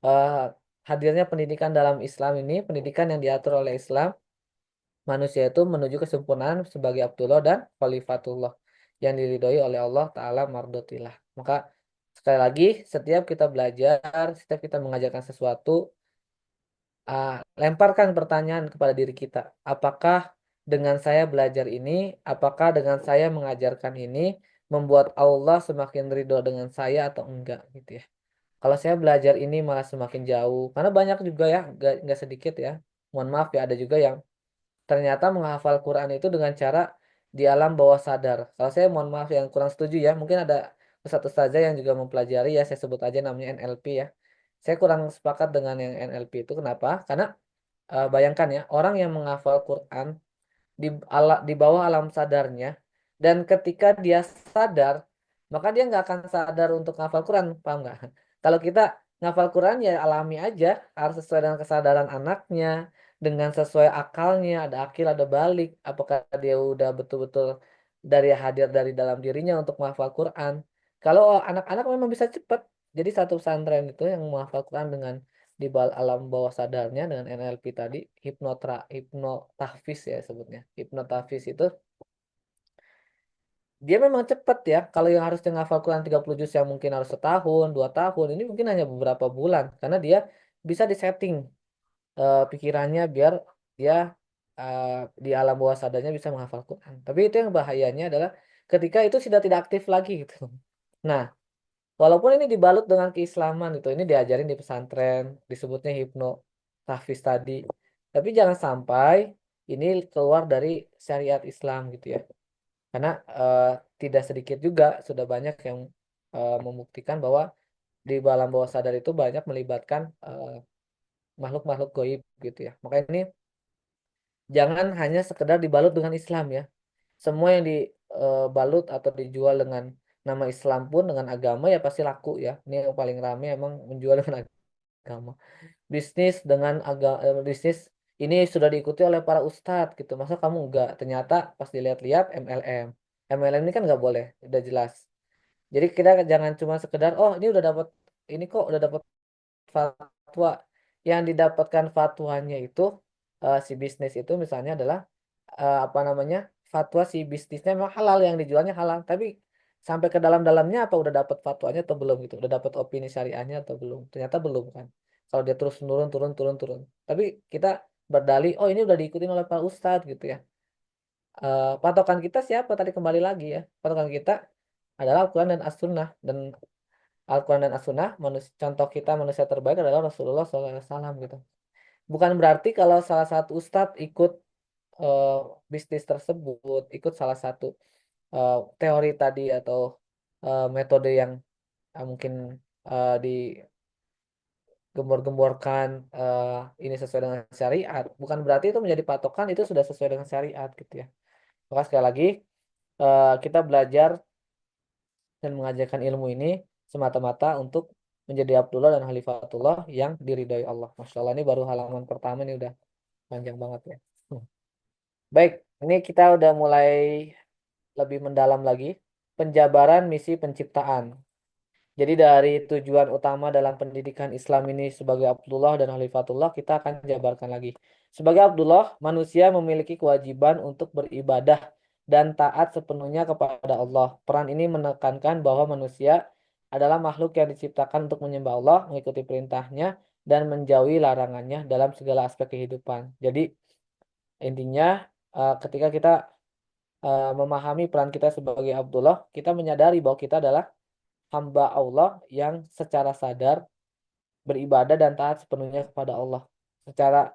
eh, hadirnya pendidikan dalam Islam ini, pendidikan yang diatur oleh Islam, manusia itu menuju kesempurnaan sebagai Abdullah dan Khalifatullah yang diridhoi oleh Allah Ta'ala mardotillah. Maka, sekali lagi, setiap kita belajar, setiap kita mengajarkan sesuatu, lemparkan pertanyaan kepada diri kita. Apakah dengan saya belajar ini, apakah dengan saya mengajarkan ini, membuat Allah semakin ridho dengan saya atau enggak gitu ya. Kalau saya belajar ini malah semakin jauh. Karena banyak juga ya, nggak sedikit ya. Mohon maaf ya, ada juga yang ternyata menghafal Quran itu dengan cara di alam bawah sadar. Kalau saya mohon maaf yang kurang setuju ya, mungkin ada satu saja yang juga mempelajari ya, saya sebut aja namanya NLP ya. Saya kurang sepakat dengan yang NLP itu. Kenapa? Karena bayangkan ya, orang yang menghafal Quran di bawah alam sadarnya, dan ketika dia sadar, maka dia nggak akan sadar untuk menghafal Quran, paham nggak? Kalau kita ngafal Quran ya alami aja, harus sesuai dengan kesadaran anaknya, dengan sesuai akalnya, ada akil, ada balik, apakah dia udah betul-betul dari hadir dari dalam dirinya untuk menghafal Quran. Kalau anak-anak memang bisa cepat, jadi satu pesantren itu yang menghafal Quran dengan di alam bawah sadarnya dengan NLP tadi, hipnotafis ya sebutnya. Hipnotafis itu dia memang cepat ya. Kalau yang harusnya ngafal Quran 30 juz yang mungkin harus setahun, 2 tahun, ini mungkin hanya beberapa bulan karena dia bisa disetting pikirannya biar dia eh, di alam bawah sadarnya bisa menghafal Quran. Tapi itu yang bahayanya adalah ketika itu sudah tidak aktif lagi gitu. Nah, walaupun ini dibalut dengan keislaman itu, ini diajarin di pesantren, disebutnya hipnotafis tadi. Tapi jangan sampai ini keluar dari syariat Islam gitu ya. Karena tidak sedikit juga sudah banyak yang membuktikan bahwa di alam bawah sadar itu banyak melibatkan makhluk-makhluk goib gitu ya. Maka ini jangan hanya sekedar dibalut dengan Islam ya. Semua yang dibalut atau dijual dengan nama Islam pun dengan agama ya pasti laku ya. Ini yang paling ramai emang menjual dengan agama. Bisnis dengan bisnis ini sudah diikuti oleh para ustadz gitu. Masa kamu enggak? Ternyata pas dilihat-lihat MLM. MLM ini kan nggak boleh, udah jelas. Jadi kita jangan cuma sekedar oh ini udah dapat ini kok udah dapat fatwa. Yang didapatkan fatwanya itu si bisnis itu misalnya adalah apa namanya fatwa si bisnisnya memang halal yang dijualnya halal. Tapi sampai ke dalam-dalamnya apa udah dapat fatwanya atau belum gitu, udah dapat opini syariahnya atau belum? Ternyata belum kan. Kalau dia terus turun turun turun turun. Tapi kita berdalih oh ini udah diikutin oleh Pak Ustadz gitu ya. Patokan kita siapa tadi kembali lagi ya. Patokan kita adalah Al-Quran dan As-Sunnah dan Al-Quran dan As-Sunnah contoh kita manusia terbaik adalah Rasulullah SAW gitu. Bukan berarti kalau salah satu ustadz ikut eh, bisnis tersebut, ikut salah satu teori tadi atau metode yang mungkin digembor-gemborkan ini sesuai dengan syariat, bukan berarti itu menjadi patokan itu sudah sesuai dengan syariat gitu ya. Maka sekali lagi kita belajar dan mengajarkan ilmu ini semata-mata untuk menjadi Abdullah dan Khalifatullah yang diridhoi Allah. Masya Allah ini baru halaman pertama ini udah panjang banget ya. Baik, ini kita udah mulai lebih mendalam lagi penjabaran misi penciptaan. Jadi dari tujuan utama dalam pendidikan Islam ini sebagai Abdullah dan Khalifatullah, kita akan jabarkan lagi. Sebagai Abdullah, manusia memiliki kewajiban untuk beribadah dan taat sepenuhnya kepada Allah. Peran ini menekankan bahwa manusia adalah makhluk yang diciptakan untuk menyembah Allah, mengikuti perintahnya, dan menjauhi larangannya dalam segala aspek kehidupan. Jadi intinya ketika kita memahami peran kita sebagai Abdullah, kita menyadari bahwa kita adalah hamba Allah yang secara sadar beribadah dan taat sepenuhnya kepada Allah. Secara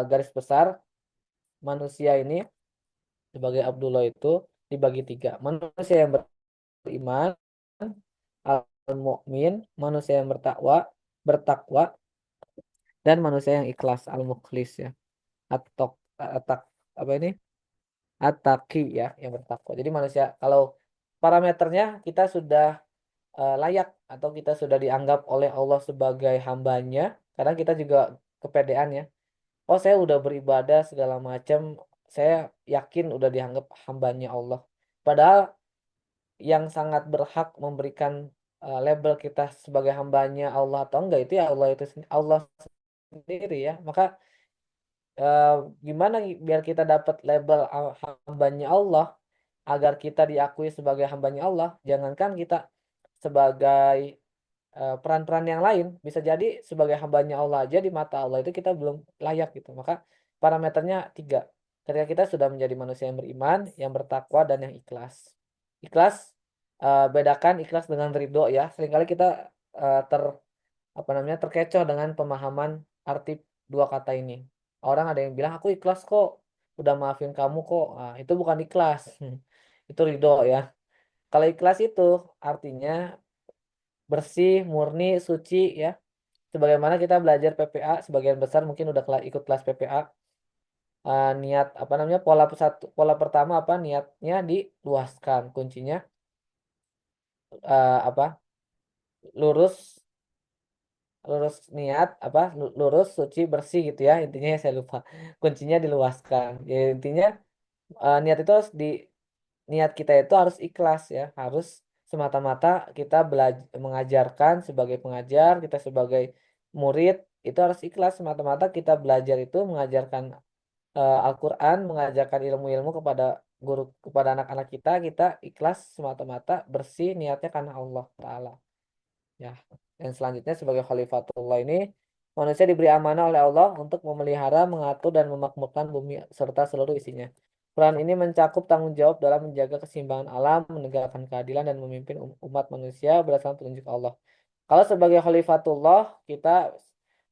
garis besar, manusia ini sebagai Abdullah itu dibagi tiga. Manusia yang beriman, al-mu'min, manusia yang bertakwa, dan manusia yang ikhlas, al-mukhlis ya. Atau atak apa ini? Ataki ya, yang bertakwa. Jadi manusia kalau parameternya kita sudah layak atau kita sudah dianggap oleh Allah sebagai hambanya, kadang kita juga kepedean ya. Oh, saya udah beribadah segala macam, saya yakin udah dianggap hambanya Allah. Padahal yang sangat berhak memberikan label kita sebagai hambanya Allah atau enggak itu ya Allah sendiri ya. Maka eh, gimana biar kita dapat label hambanya Allah agar kita diakui sebagai hambanya Allah? Jangankan kita sebagai peran-peran yang lain, bisa jadi sebagai hambanya Allah aja di mata Allah itu kita belum layak gitu. Maka parameternya tiga. Ketika kita sudah menjadi manusia yang beriman, yang bertakwa, dan yang ikhlas. Ikhlas, bedakan ikhlas dengan ridho ya. Seringkali kita eh, ter apa namanya terkecoh dengan pemahaman arti dua kata ini. Orang ada yang bilang aku ikhlas kok, udah maafin kamu kok. Nah, itu bukan ikhlas, itu ridho ya. Kalau ikhlas itu artinya bersih, murni, suci ya. Sebagaimana kita belajar PPA, sebagian besar mungkin udah ikut kelas PPA. Niat apa namanya pola pertama apa niatnya diluaskan, kuncinya apa lurus lurus niat apa lurus suci bersih gitu ya intinya ya saya lupa kuncinya diluaskan ya intinya niat itu harus niat kita itu harus ikhlas ya harus semata-mata kita belajar mengajarkan sebagai pengajar kita sebagai murid itu harus ikhlas semata-mata kita belajar itu mengajarkan Al-Quran mengajarkan ilmu-ilmu kepada guru kepada anak-anak kita ikhlas semata-mata bersih niatnya karena Allah Ta'ala ya. Dan selanjutnya sebagai Khalifatullah ini manusia diberi amanah oleh Allah untuk memelihara, mengatur dan memakmurkan bumi serta seluruh isinya. Peran ini mencakup tanggung jawab dalam menjaga keseimbangan alam, menegakkan keadilan dan memimpin umat manusia berdasarkan petunjuk Allah. Kalau sebagai Khalifatullah kita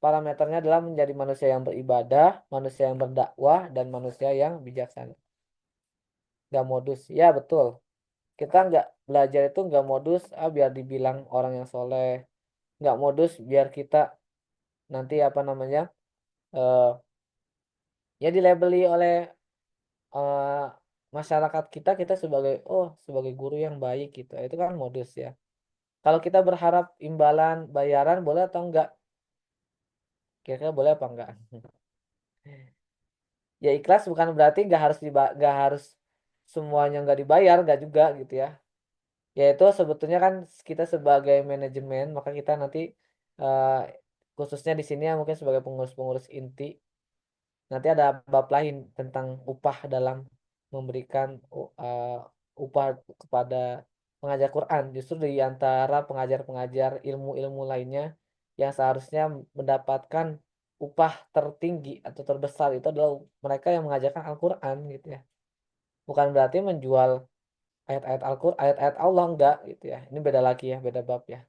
parameternya adalah menjadi manusia yang beribadah, manusia yang berdakwah dan manusia yang bijaksana. Gak modus. Ya betul. Kita nggak belajar itu nggak modus biar dibilang orang yang soleh nggak modus biar kita nanti apa namanya eh ya dilabeli oleh eh, masyarakat kita sebagai sebagai guru yang baik gitu itu kan modus ya kalau kita berharap imbalan bayaran boleh atau enggak kira-kira boleh apa enggak ya ikhlas bukan berarti nggak harus semuanya nggak dibayar nggak juga gitu ya yaitu sebetulnya kan kita sebagai manajemen maka kita nanti eh, khususnya di sini ya mungkin sebagai pengurus-pengurus inti nanti ada bab lain tentang upah dalam memberikan upah kepada pengajar Quran justru di antara pengajar-pengajar ilmu-ilmu lainnya yang seharusnya mendapatkan upah tertinggi atau terbesar itu adalah mereka yang mengajarkan Al-Quran gitu ya bukan berarti menjual ayat-ayat Al-Quran, ayat-ayat Allah enggak gitu ya. Ini beda lagi ya, beda bab ya.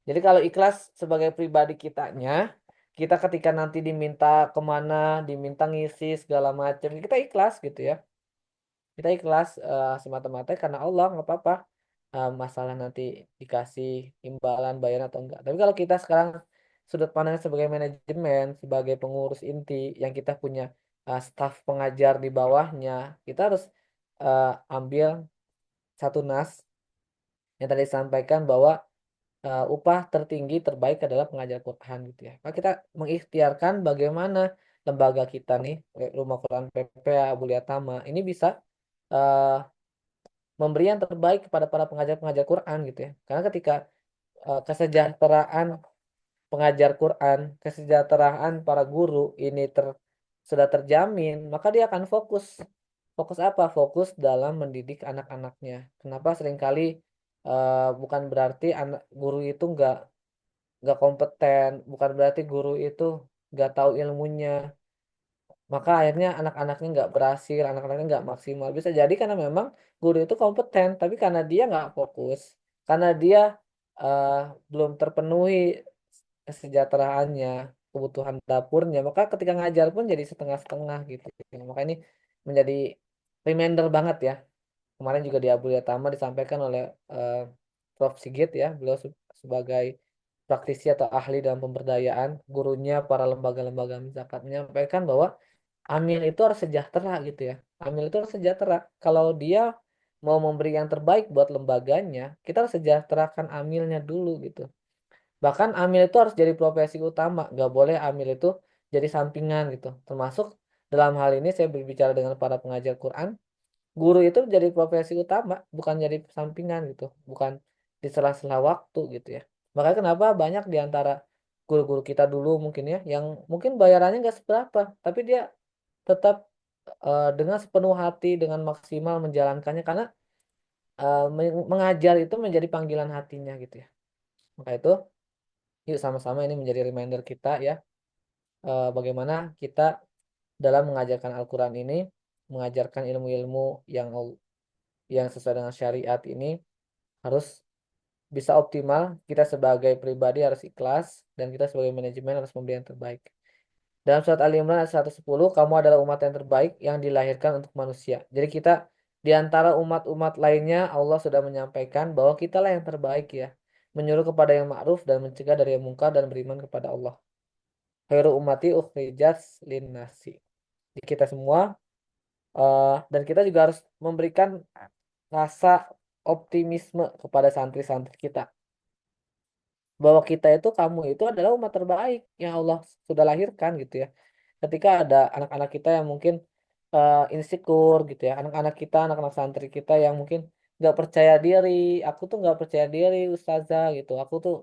Jadi kalau ikhlas sebagai pribadi kitanya, kita ketika nanti diminta kemana, diminta ngisi segala macam, kita ikhlas gitu ya. Kita ikhlas semata-mata karena Allah nggak apa-apa. Masalah nanti dikasih imbalan bayar atau enggak. Tapi kalau kita sekarang sudut pandang sebagai manajemen, sebagai pengurus inti yang kita punya staf pengajar di bawahnya, kita harus ambil satu nas yang tadi disampaikan bahwa upah tertinggi terbaik adalah pengajar Quran gitu ya. Maka kita mengikhtiarkan bagaimana lembaga kita nih, Rumah Quran PPA Abulia Tama, ini bisa uh, memberi yang terbaik kepada para pengajar-pengajar Quran gitu ya. Karena ketika kesejahteraan pengajar Quran, kesejahteraan para guru ini sudah terjamin, maka dia akan fokus. Fokus apa? Fokus dalam mendidik anak-anaknya. Kenapa seringkali bukan berarti anak guru itu nggak kompeten, bukan berarti guru itu nggak tahu ilmunya. Maka akhirnya anak-anaknya nggak berhasil, anak-anaknya nggak maksimal. Bisa jadi karena memang guru itu kompeten, tapi karena dia nggak fokus, karena dia eh, belum terpenuhi kesejahteraannya, kebutuhan dapurnya, maka ketika ngajar pun jadi setengah-setengah gitu. Maka ini menjadi reminder banget ya. Kemarin juga di Abdul Yatama disampaikan oleh eh, Prof. Sigit ya, beliau sebagai praktisi atau ahli dalam pemberdayaan, gurunya para lembaga-lembaga zakat menyampaikan bahwa Amil itu harus sejahtera gitu ya. Amil itu harus sejahtera. Kalau dia mau memberi yang terbaik buat lembaganya, kita harus sejahterakan amilnya dulu gitu. Bahkan amil itu harus jadi profesi utama, nggak boleh amil itu jadi sampingan gitu. Termasuk dalam hal ini saya berbicara dengan para pengajar Quran, guru itu jadi profesi utama, bukan jadi sampingan gitu, bukan di sela-sela waktu gitu ya. Makanya kenapa banyak di antara guru-guru kita dulu mungkin ya, yang mungkin bayarannya nggak seberapa, tapi dia tetap dengan sepenuh hati, dengan maksimal menjalankannya karena mengajar itu menjadi panggilan hatinya gitu ya. Maka itu, yuk sama-sama ini menjadi reminder kita ya, bagaimana kita dalam mengajarkan Al-Quran ini, mengajarkan ilmu-ilmu yang sesuai dengan syariat ini harus bisa optimal. Kita sebagai pribadi harus ikhlas dan kita sebagai manajemen harus memberi yang terbaik. Dalam surat Ali Imran ayat 110, kamu adalah umat yang terbaik yang dilahirkan untuk manusia. Jadi kita di antara umat-umat lainnya Allah sudah menyampaikan bahwa kitalah yang terbaik ya. Menyuruh kepada yang ma'ruf dan mencegah dari yang mungkar dan beriman kepada Allah. Khairu ummati ukhrijat linnasi. Jadi kita semua dan kita juga harus memberikan rasa optimisme kepada santri-santri kita bahwa kita itu kamu itu adalah umat terbaik yang Allah sudah lahirkan gitu ya. Ketika ada anak-anak kita yang mungkin insecure gitu ya, anak-anak kita, anak-anak santri kita yang mungkin nggak percaya diri, aku tuh nggak percaya diri ustazah gitu, aku tuh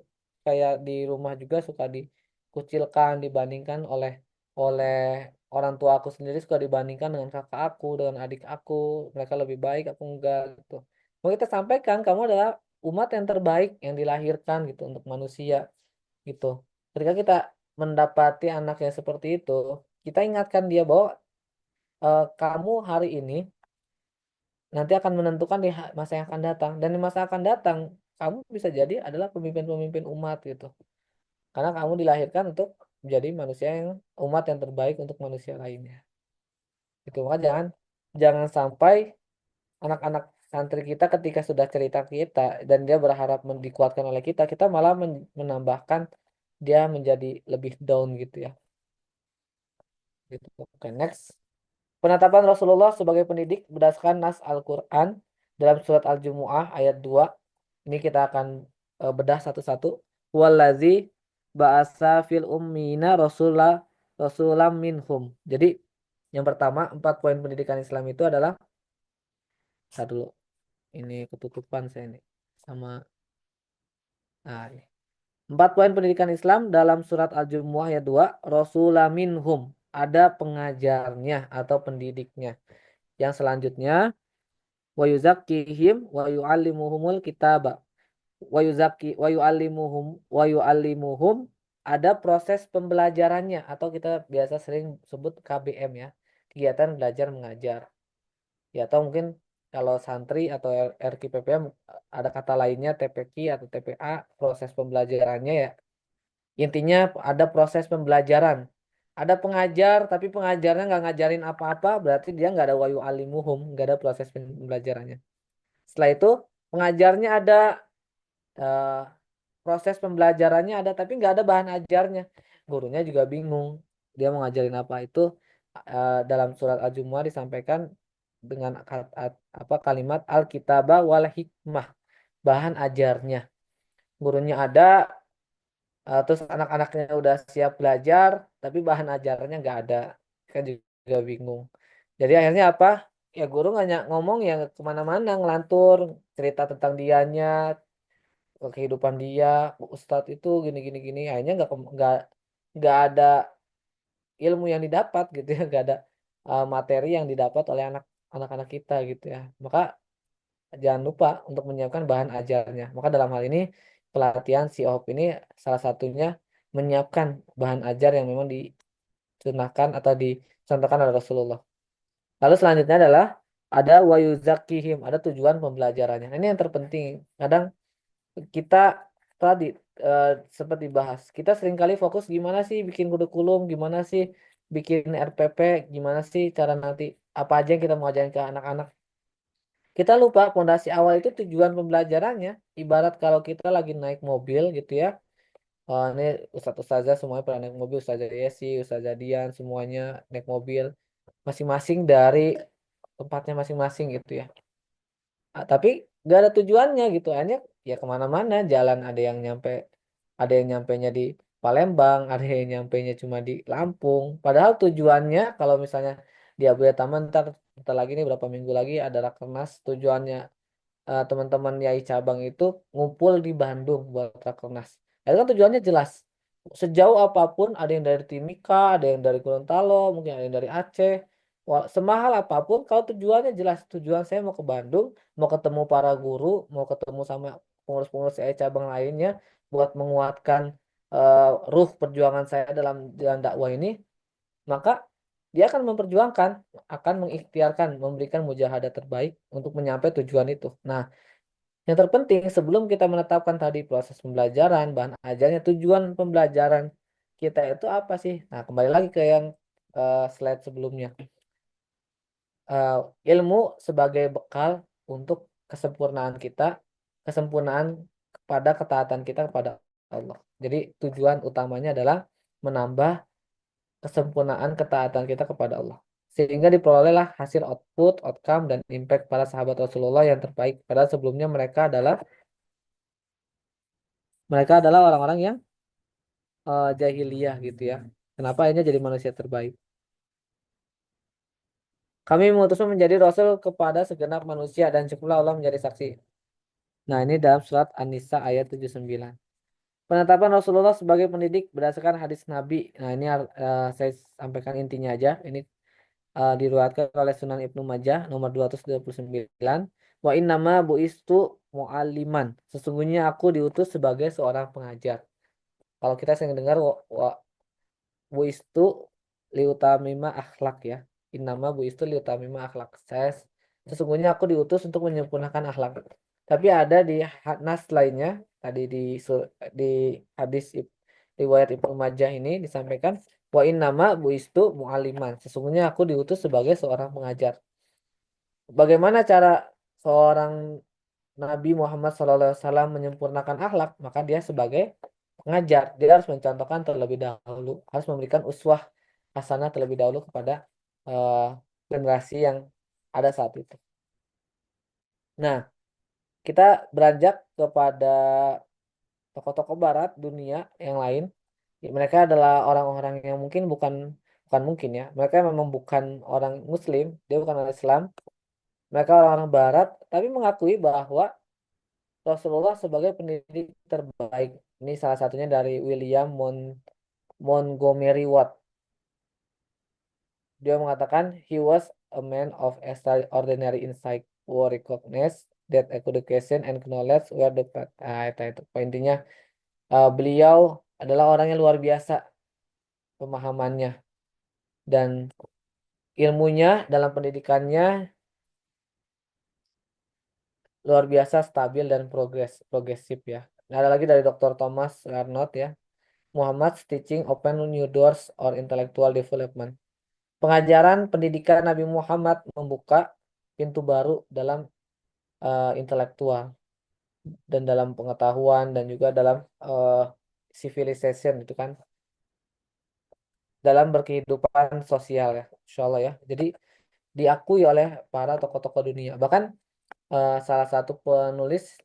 kayak di rumah juga suka dikucilkan dibandingkan oleh oleh orang tua aku sendiri, suka dibandingkan dengan kakak aku, dengan adik aku, mereka lebih baik, aku enggak gitu. Mau kita sampaikan kamu adalah umat yang terbaik yang dilahirkan gitu untuk manusia gitu. Ketika kita mendapati anak yang seperti itu, kita ingatkan dia bahwa kamu hari ini nanti akan menentukan di masa yang akan datang, dan di masa akan datang kamu bisa jadi adalah pemimpin-pemimpin umat gitu. Karena kamu dilahirkan untuk menjadi manusia yang umat yang terbaik untuk manusia lainnya. Itu maka jangan sampai anak-anak santri kita ketika sudah cerita kita dan dia berharap dikuatkan oleh kita, kita malah menambahkan dia menjadi lebih down gitu ya. Gitu. Oke, next. Penetapan Rasulullah sebagai pendidik berdasarkan nas Al-Quran dalam surat Al-Jumu'ah ayat 2. Ini kita akan bedah satu-satu. Wallazi ba'asa fil ummina rasulam minhum. Jadi yang pertama 4 poin pendidikan Islam itu adalah, saya dulu ini ketutupan saya ini sama ini. 4 poin pendidikan Islam dalam surat Al-Jumu'ah ayat 2, rasulam minhum, ada pengajarnya atau pendidiknya. Yang selanjutnya wa yuzakkihim wa yuallimuhumul kitaba. Wa yuallimuhum ada proses pembelajarannya atau kita biasa sering sebut KBM ya. Kegiatan belajar mengajar. Ya atau mungkin kalau santri atau RKPPM ada kata lainnya TPQ atau TPA, proses pembelajarannya ya. Intinya ada proses pembelajaran. Ada pengajar tapi pengajarnya nggak ngajarin apa-apa, berarti dia nggak ada wayu alimuhum, nggak ada proses pembelajarannya. Setelah itu pengajarnya ada, eh, proses pembelajarannya ada tapi nggak ada bahan ajarnya. Gurunya juga bingung dia mau ngajarin apa. Itu dalam surat Al-Jumu'ah disampaikan dengan apa kalimat Alkitabah wal hikmah, bahan ajarnya. Gurunya ada, terus anak-anaknya udah siap belajar tapi bahan ajarannya nggak ada, kan juga bingung. Jadi akhirnya apa, ya guru ngomong yang kemana-mana ngelantur cerita tentang dianya, ke kehidupan dia, Ustadz itu gini gini gini, akhirnya nggak ada ilmu yang didapat gitu ya, nggak ada materi yang didapat oleh anak-anak kita gitu ya. Maka jangan lupa untuk menyiapkan bahan ajarnya. Maka dalam hal ini pelatihan si OHOP ini salah satunya menyiapkan bahan ajar yang memang disunahkan atau dicontohkan oleh Rasulullah. Lalu selanjutnya adalah ada wayuzakihim, ada tujuan pembelajarannya. Nah, ini yang terpenting. Kadang kita tadi seperti bahas, kita seringkali fokus gimana sih bikin kurikulum, gimana sih bikin RPP, gimana sih cara nanti apa aja yang kita mau ajarin ke anak-anak. Kita lupa pondasi awal itu tujuan pembelajarannya. Ibarat kalau kita lagi naik mobil gitu ya. Ini Ustadz Ustazah semuanya pernah naik mobil, Ustazah Yesi, Ustazah Dian, semuanya naik mobil. Masing-masing dari tempatnya masing-masing gitu ya. Tapi gak ada tujuannya gitu. Hanya ya kemana-mana. Jalan ada yang nyampenya di Palembang, ada yang nyampenya cuma di Lampung. Padahal tujuannya kalau misalnya di Abdul ntar lagi nih berapa minggu lagi ada Rakernas, tujuannya teman-teman Yai cabang itu ngumpul di Bandung buat Rakernas. Itu kan tujuannya jelas. Sejauh apapun, ada yang dari Timika, ada yang dari Gorontalo, mungkin ada yang dari Aceh. Wah, semahal apapun, kalau tujuannya jelas, tujuan saya mau ke Bandung, mau ketemu para guru, mau ketemu sama pengurus-pengurus Yai cabang lainnya, buat menguatkan ruh perjuangan saya dalam jalan dakwah ini, maka dia akan memperjuangkan, akan mengikhtiarkan, memberikan mujahadah terbaik untuk mencapai tujuan itu. Nah, yang terpenting sebelum kita menetapkan tadi proses pembelajaran, bahan ajarnya, tujuan pembelajaran kita itu apa sih? Nah, kembali lagi ke yang slide sebelumnya. Eh, Ilmu sebagai bekal untuk kesempurnaan kita, kesempurnaan kepada ketaatan kita kepada Allah. Jadi tujuan utamanya adalah menambah kesempurnaan ketaatan kita kepada Allah. Sehingga diperolehlah hasil output, outcome, dan impact para sahabat Rasulullah yang terbaik. Padahal sebelumnya mereka adalah orang-orang yang jahiliyah gitu ya. Kenapa akhirnya jadi manusia terbaik? Kami mengutusmu menjadi rasul kepada segenap manusia dan cukuplah Allah menjadi saksi. Nah, ini dalam surat An-Nisa ayat 79. Penetapan Rasulullah sebagai pendidik berdasarkan hadis Nabi. Nah, ini saya sampaikan intinya aja. Ini diriwayatkan oleh Sunan Ibnu Majah nomor 229. Wa innama buistu mu'alliman. Sesungguhnya aku diutus sebagai seorang pengajar. Kalau kita sering dengar buistu liutamima akhlak ya. Innama buistu liutamima akhlak. Sesungguhnya aku diutus untuk menyempurnakan akhlak. Tapi ada di nas lainnya tadi di hadis riwayat Ibnu Majah ini disampaikan wa innama buistu mu'aliman. Sesungguhnya aku diutus sebagai seorang pengajar. Bagaimana cara seorang Nabi Muhammad SAW menyempurnakan akhlak? Maka dia sebagai pengajar, dia harus mencontohkan terlebih dahulu, harus memberikan uswah hasanah terlebih dahulu kepada eh, generasi yang ada saat itu. Nah, kita beranjak kepada tokoh-tokoh Barat dunia yang lain. Ya, mereka adalah orang-orang yang mungkin bukan bukan mungkin ya, mereka memang bukan orang Muslim, dia bukan orang Islam, mereka orang-orang Barat, tapi mengakui bahwa Rasulullah sebagai pendidik terbaik. Ini salah satunya dari William Montgomery Watt. Dia mengatakan, he was a man of extraordinary insight who recognized that education and knowledge were the path. Itu. Intinya, beliau adalah orang yang luar biasa pemahamannya dan ilmunya dalam pendidikannya luar biasa stabil dan progresif ya. Nah, ada lagi dari Dr. Thomas Arnott ya. Muhammad's teaching open new doors or intellectual development. Pengajaran pendidikan Nabi Muhammad membuka pintu baru dalam intelektual dan dalam pengetahuan dan juga dalam civilization itu kan dalam berkehidupan sosial ya, insya Allah ya. Jadi diakui oleh para tokoh-tokoh dunia. Bahkan salah satu penulis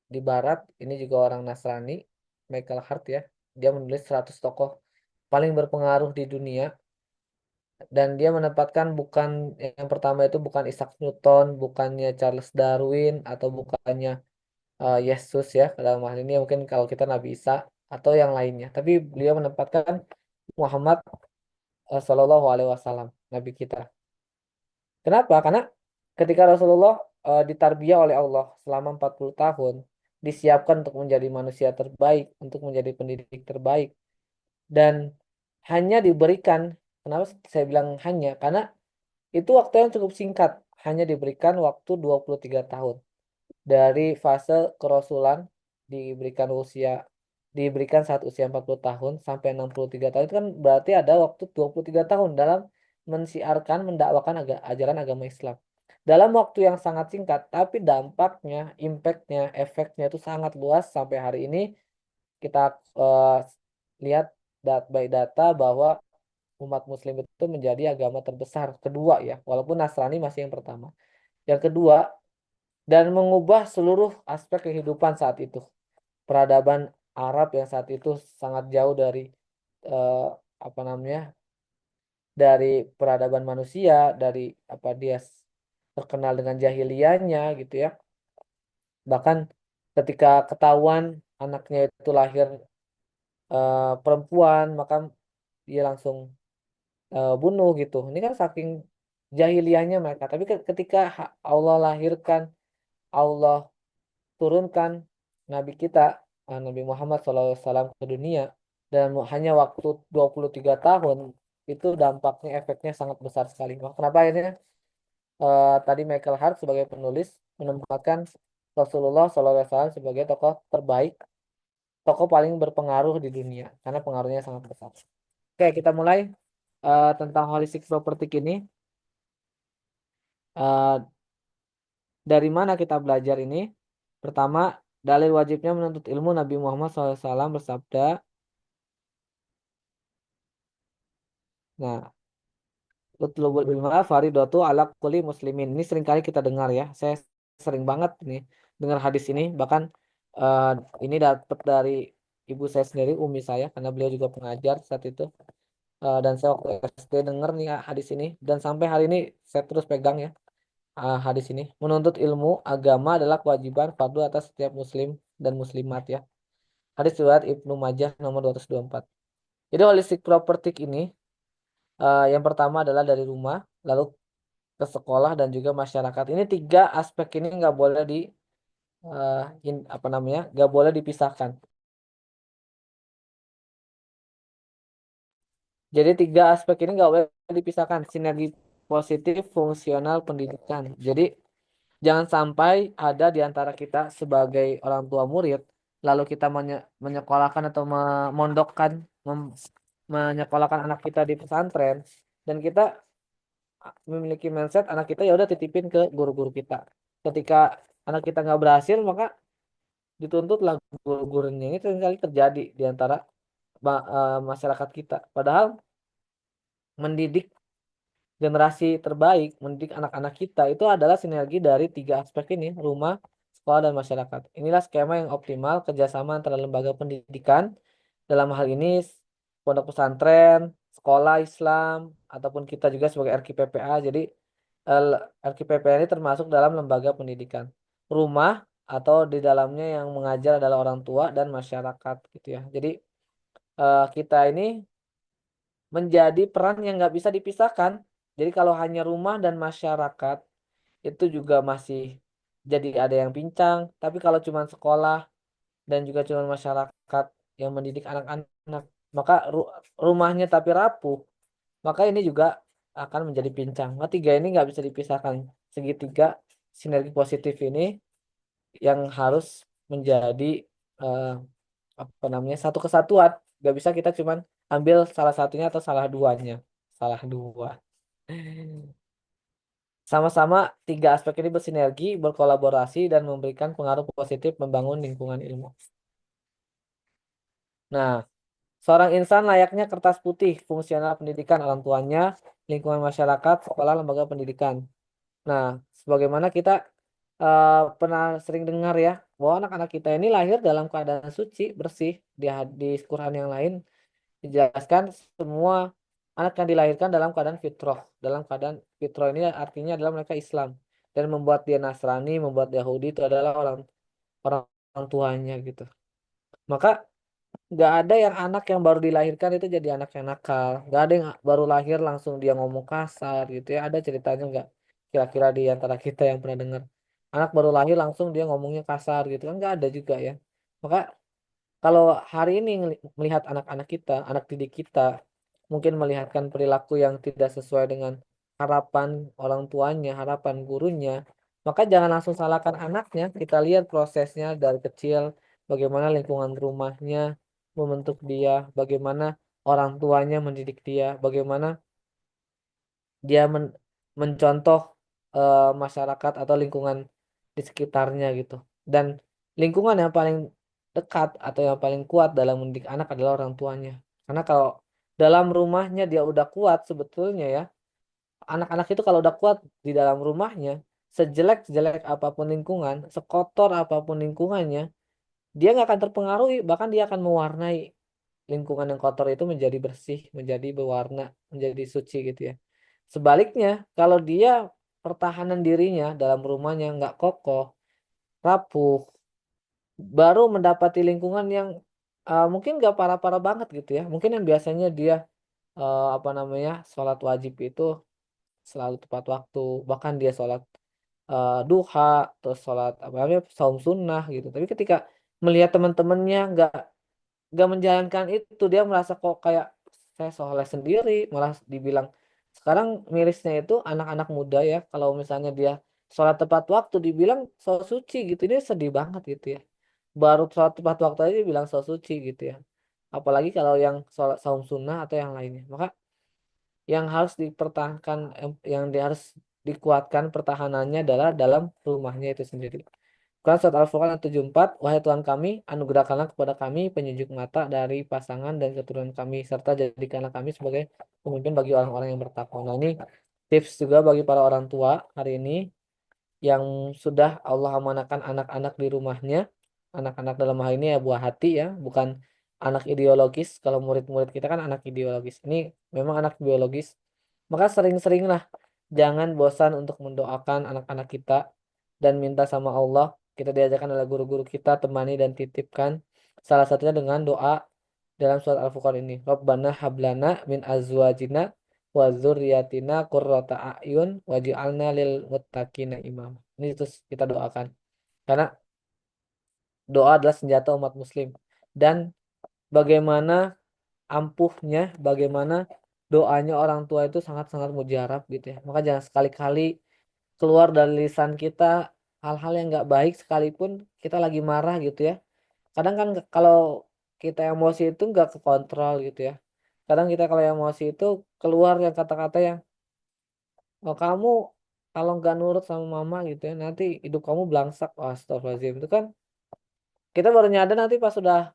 di Barat ini juga orang Nasrani, Michael Hart ya. Dia menulis 100 tokoh paling berpengaruh di dunia dan dia menempatkan bukan yang pertama itu bukan Isaac Newton, bukannya Charles Darwin atau bukannya Yesus ya, dalam hal ini mungkin kalau kita Nabi Isa atau yang lainnya. Tapi beliau menempatkan Muhammad Shallallahu Alaihi Wasallam, Nabi kita. Kenapa? Karena ketika Rasulullah ditarbiyah oleh Allah selama 40 tahun, disiapkan untuk menjadi manusia terbaik, untuk menjadi pendidik terbaik, dan hanya diberikan, kenapa saya bilang hanya? Karena itu waktu yang cukup singkat, hanya diberikan waktu 23 tahun. Dari fase kerasulan diberikan saat usia 40 tahun sampai 63 tahun, itu kan berarti ada waktu 23 tahun dalam mensiarkan mendakwakan ajaran agama Islam. Dalam waktu yang sangat singkat, tapi dampaknya, impactnya, efeknya itu sangat luas sampai hari ini kita lihat by data bahwa umat Muslim itu menjadi agama terbesar kedua ya, walaupun Nasrani masih yang pertama. Yang kedua, dan mengubah seluruh aspek kehidupan saat itu. Peradaban Arab yang saat itu sangat jauh dari eh, apa namanya, dari peradaban manusia, dari apa dia terkenal dengan jahiliyahnya gitu ya. Bahkan ketika ketahuan anaknya itu lahir perempuan, maka dia langsung bunuh gitu. Ini kan saking jahiliyahnya mereka. Tapi ketika Allah lahirkan, Allah turunkan Nabi kita, Nabi Muhammad SAW ke dunia, dan hanya waktu 23 tahun, itu dampaknya, efeknya sangat besar sekali. Kenapa akhirnya tadi Michael Hart sebagai penulis menempatkan Rasulullah SAW sebagai tokoh terbaik, tokoh paling berpengaruh di dunia, karena pengaruhnya sangat besar. Oke, kita mulai tentang holistic property ini. Eh, dari mana kita belajar ini? Pertama, dalil wajibnya menuntut ilmu. Nabi Muhammad SAW bersabda, nah, utlubul ilma faridatu ala kulli muslimin. Ini seringkali kita dengar ya. Saya sering banget nih dengar hadis ini. Bahkan eh, ini dapat dari ibu saya sendiri, umi saya, karena beliau juga pengajar saat itu. Dan saya waktu SD dengar nih hadis ini. Dan sampai hari ini saya terus pegang ya hadis ini. Menuntut ilmu agama adalah kewajiban fardu atas setiap muslim dan muslimat ya. Hadis riwayat Ibnu Majah nomor 224. Jadi holistic property ini yang pertama adalah dari rumah, lalu ke sekolah dan juga masyarakat. Ini tiga aspek ini nggak boleh apa namanya, nggak boleh dipisahkan. Jadi tiga aspek ini nggak boleh dipisahkan. Sinergi positif fungsional pendidikan. Jadi jangan sampai ada di antara kita sebagai orang tua murid, lalu kita menyekolahkan atau memondokkan, menyekolahkan anak kita di pesantren, dan kita memiliki mindset anak kita ya udah titipin ke guru-guru kita. Ketika anak kita nggak berhasil, maka dituntutlah guru-gurunya. Ini seringkali terjadi di antara masyarakat kita. Padahal mendidik generasi terbaik, mendidik anak-anak kita itu adalah sinergi dari tiga aspek ini, rumah, sekolah, dan masyarakat. Inilah skema yang optimal kerjasama antara lembaga pendidikan, dalam hal ini pondok pesantren, sekolah Islam, ataupun kita juga sebagai RKPPA. Jadi RKPPA ini termasuk dalam lembaga pendidikan. Rumah atau di dalamnya yang mengajar adalah orang tua dan masyarakat gitu ya. Jadi kita ini menjadi peran yang nggak bisa dipisahkan. Jadi kalau hanya rumah dan masyarakat itu juga masih jadi ada yang pincang. Tapi kalau cuma sekolah dan juga cuma masyarakat yang mendidik anak-anak, maka rumahnya tapi rapuh, maka ini juga akan menjadi pincang. Nah, tiga ini nggak bisa dipisahkan. Segitiga sinergi positif ini yang harus menjadi eh, apa namanya, satu kesatuan. Nggak bisa kita cuman ambil salah satunya atau salah duanya. Salah dua. Sama-sama tiga aspek ini bersinergi, berkolaborasi, dan memberikan pengaruh positif membangun lingkungan ilmu. Nah, seorang insan layaknya kertas putih, fungsional pendidikan orang tuanya, lingkungan masyarakat, sekolah, lembaga pendidikan. Nah, sebagaimana kita pernah sering dengar ya, bahwa anak-anak kita ini lahir dalam keadaan suci, bersih. Di Quran yang lain dijelaskan semua anak yang dilahirkan dalam keadaan fitrah. Dalam keadaan fitrah ini artinya adalah mereka Islam. Dan membuat dia Nasrani, membuat dia Yahudi itu adalah orang orang orang tuanya gitu. Maka nggak ada yang anak yang baru dilahirkan itu jadi anak yang nakal. Nggak ada yang baru lahir langsung dia ngomong kasar gitu ya. Ada ceritanya nggak? Kira-kira di antara kita yang pernah dengar. Anak baru lahir langsung dia ngomongnya kasar gitu kan nggak ada juga ya. Maka kalau hari ini melihat anak-anak kita, anak didik kita, mungkin melihatkan perilaku yang tidak sesuai dengan harapan orang tuanya, harapan gurunya, maka jangan langsung salahkan anaknya. Kita lihat prosesnya dari kecil, bagaimana lingkungan rumahnya membentuk dia, bagaimana orang tuanya mendidik dia, bagaimana dia mencontoh masyarakat atau lingkungan di sekitarnya gitu. Dan lingkungan yang paling dekat atau yang paling kuat dalam mendidik anak adalah orang tuanya. Karena kalau dalam rumahnya dia udah kuat sebetulnya ya, anak-anak itu kalau udah kuat di dalam rumahnya, sejelek-jelek apapun lingkungan, sekotor apapun lingkungannya, dia nggak akan terpengaruhi, bahkan dia akan mewarnai lingkungan yang kotor itu menjadi bersih, menjadi berwarna, menjadi suci gitu ya. Sebaliknya, kalau dia pertahanan dirinya dalam rumahnya nggak kokoh, rapuh, baru mendapati lingkungan yang mungkin nggak parah-parah banget gitu ya. Mungkin yang biasanya dia apa namanya sholat wajib itu selalu tepat waktu, bahkan dia sholat duha, terus sholat apa namanya saum sunnah gitu. Tapi ketika melihat teman-temannya nggak menjalankan itu dia merasa kok kayak saya soleh sendiri malah dibilang sekarang mirisnya itu anak-anak muda ya kalau misalnya dia sholat tepat waktu dibilang so suci gitu ini sedih banget gitu ya baru sholat tepat waktu aja dibilang so suci gitu ya apalagi kalau yang sholat saum sunnah atau yang lainnya maka yang harus dipertahankan yang dia harus dikuatkan pertahanannya adalah dalam rumahnya itu sendiri. Quran Surat Al-Furqan ayat 74, Wahai Tuhan kami, anugerahkanlah kepada kami penyejuk mata dari pasangan dan keturunan kami, serta jadikanlah kami sebagai pemimpin bagi orang-orang yang bertakwa. Nah ini tips juga bagi para orang tua hari ini yang sudah Allah amanahkan anak-anak di rumahnya. Anak-anak dalam hal ini ya buah hati ya, bukan anak ideologis. Kalau murid-murid kita kan anak ideologis. Ini memang anak biologis. Maka sering-seringlah jangan bosan untuk mendoakan anak-anak kita dan minta sama Allah. Kita diajarkan oleh guru-guru kita, temani dan titipkan. Salah satunya dengan doa dalam surat Al-Furqan ini. Rabbana hablana min azwajina wa dzurriyyatina qurrata a'yun waj'alna lil muttaqina imam. Ini terus kita doakan. Karena doa adalah senjata umat muslim. Dan bagaimana ampuhnya, bagaimana doanya orang tua itu sangat-sangat mujarab gitu ya. Maka jangan sekali-kali keluar dari lisan kita hal-hal yang nggak baik sekalipun kita lagi marah gitu ya. Kadang kan kalau kita emosi itu nggak kekontrol gitu ya. Kadang kita kalau emosi itu keluar yang kata-kata yang oh kamu kalau nggak nurut sama mama gitu ya nanti hidup kamu belangsak. Oh, astagfirullahaladzim itu kan kita baru nyadar nanti pas sudah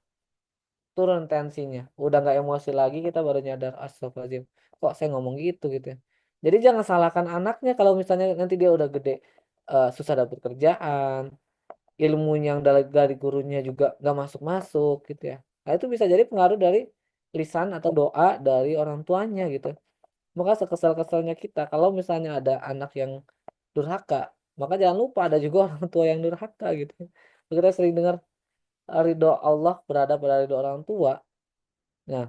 turun tensinya udah nggak emosi lagi kita baru nyadar astagfirullahaladzim kok saya ngomong gitu gitu ya jadi jangan salahkan anaknya kalau misalnya nanti dia udah gede susah dapet kerjaan ilmunya yang dari gurunya juga nggak masuk-masuk gitu ya nah itu bisa jadi pengaruh dari lisan atau doa dari orang tuanya gitu maka sekesal-kesalnya kita kalau misalnya ada anak yang durhaka maka jangan lupa ada juga orang tua yang durhaka gitu kita sering dengar ridho Allah berada pada ridho orang tua. Nah,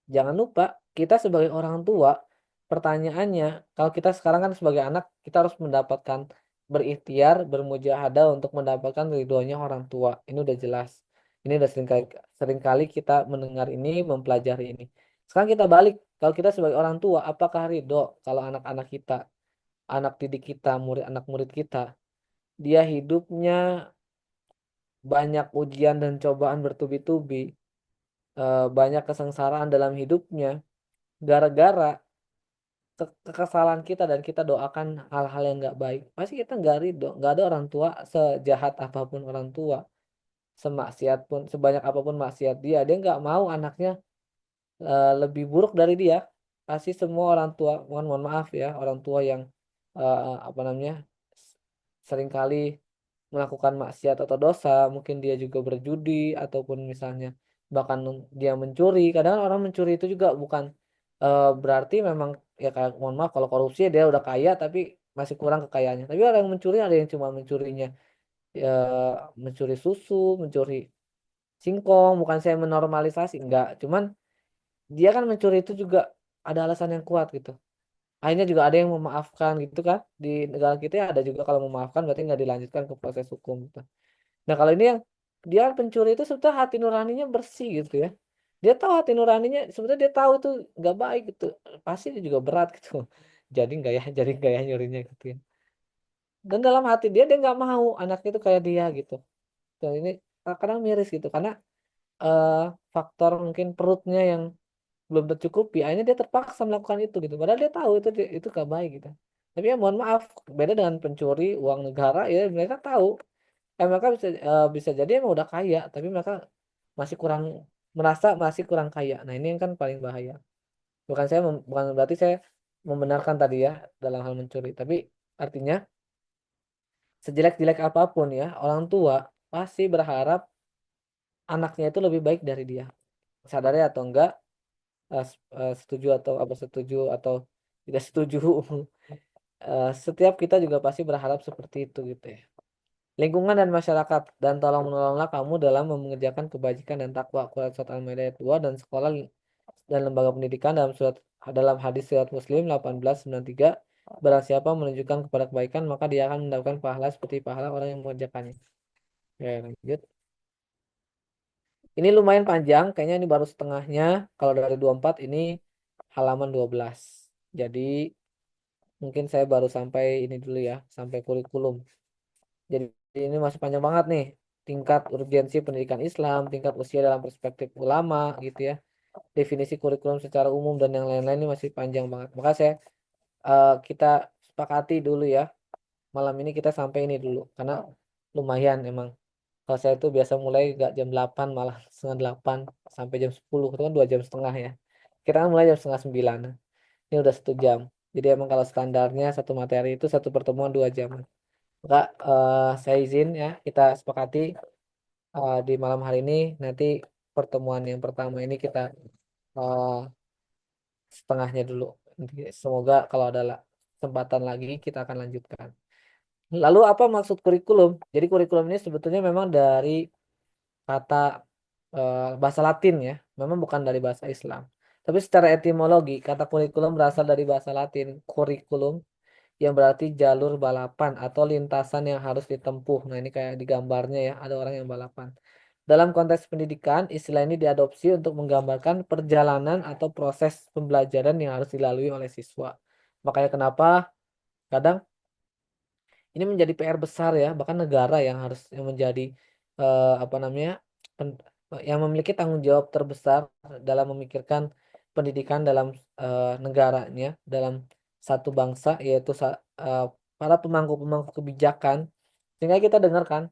jangan lupa kita sebagai orang tua, pertanyaannya, kalau kita sekarang kan sebagai anak, kita harus mendapatkan berikhtiar, bermujahadah untuk mendapatkan ridhonya orang tua. Ini udah jelas. Ini udah seringkali kita mendengar ini, mempelajari ini. Sekarang kita balik, kalau kita sebagai orang tua, apakah ridho kalau anak-anak kita, anak didik kita, anak murid kita, dia hidupnya banyak ujian dan cobaan bertubi-tubi, banyak kesengsaraan dalam hidupnya, gara-gara kekesalan kita dan kita doakan hal-hal yang nggak baik pasti kita nggak ridho nggak ada orang tua sejahat apapun orang tua semaksiat pun sebanyak apapun maksiat dia nggak mau anaknya lebih buruk dari dia pasti semua orang tua mohon maaf ya orang tua yang apa namanya seringkali melakukan maksiat atau dosa, mungkin dia juga berjudi ataupun misalnya bahkan dia mencuri. Kadang kan orang mencuri itu juga bukan berarti memang ya kayak mohon maaf kalau korupsi dia udah kaya tapi masih kurang kekayaannya. Tapi orang yang mencuri ada yang cuma mencurinya ya, mencuri susu, mencuri singkong, bukan saya menormalisasi, enggak. Cuman dia kan mencuri itu juga ada alasan yang kuat gitu. Akhirnya juga ada yang memaafkan gitu kan. Di negara kita ya ada juga kalau memaafkan berarti nggak dilanjutkan ke proses hukum gitu. Nah kalau ini yang dia pencuri itu sebetulnya hati nuraninya bersih gitu ya. Dia tahu hati nuraninya, sebetulnya dia tahu itu nggak baik gitu. Pasti dia juga berat gitu. Jadi nggak ya nyurinya gitu ya. Dan dalam hati dia nggak mau anaknya itu kayak dia gitu. Dan ini kadang miris gitu karena eh, faktor mungkin perutnya yang belum tercukupi, akhirnya dia terpaksa melakukan itu gitu. Padahal dia tahu itu gak baik gitu. Tapi ya mohon maaf, beda dengan pencuri uang negara ya mereka tahu, mereka bisa jadi emang udah kaya, tapi mereka masih kurang merasa masih kurang kaya. Nah ini yang kan paling bahaya. Bukan berarti saya membenarkan tadi ya dalam hal mencuri, tapi artinya sejelek-jelek apapun ya orang tua pasti berharap anaknya itu lebih baik dari dia. Sadar atau enggak, setuju atau apa setuju atau tidak setuju. Setiap kita juga pasti berharap seperti itu gitu ya. Lingkungan dan masyarakat dan tolong menolonglah kamu dalam mengerjakan kebajikan dan takwa. Quran surat Al-Maidah ayat 2 dan sekolah dan lembaga pendidikan dalam hadis riwayat Muslim 1893. Barang siapa menunjukkan kepada kebaikan maka dia akan mendapatkan pahala seperti pahala orang yang mengerjakannya. Ya, lanjut. Ini lumayan panjang, kayaknya ini baru setengahnya. Kalau dari 24 ini halaman 12. Jadi mungkin saya baru sampai ini dulu ya, sampai kurikulum. Jadi ini masih panjang banget nih. Tingkat urgensi pendidikan Islam, tingkat usia dalam perspektif ulama gitu ya. Definisi kurikulum secara umum dan yang lain-lain ini masih panjang banget. Maka kita sepakati dulu ya. Malam ini kita sampai ini dulu karena lumayan emang. Kalau saya tuh biasa mulai gak jam 8 malah setengah 8 sampai jam 10 itu kan 2 jam setengah ya. Kita kan mulai jam setengah 9. Ini udah 1 jam. Jadi emang kalau standarnya satu materi itu satu pertemuan 2 jam. Maka saya izin ya kita sepakati di malam hari ini nanti pertemuan yang pertama ini kita eh, setengahnya dulu. Nanti semoga kalau ada kesempatan lagi kita akan lanjutkan. Lalu apa maksud kurikulum? Jadi kurikulum ini sebetulnya memang dari kata bahasa Latin ya, memang bukan dari bahasa Islam. Tapi secara etimologi kata kurikulum berasal dari bahasa Latin curriculum yang berarti jalur balapan atau lintasan yang harus ditempuh. Nah, ini kayak di gambarnya ya, ada orang yang balapan. Dalam konteks pendidikan, istilah ini diadopsi untuk menggambarkan perjalanan atau proses pembelajaran yang harus dilalui oleh siswa. Makanya kenapa kadang ini menjadi PR besar ya, bahkan negara yang menjadi apa namanya pen- yang memiliki tanggung jawab terbesar dalam memikirkan pendidikan dalam negaranya, dalam satu bangsa, yaitu para pemangku-pemangku kebijakan. Sehingga kita dengar kan,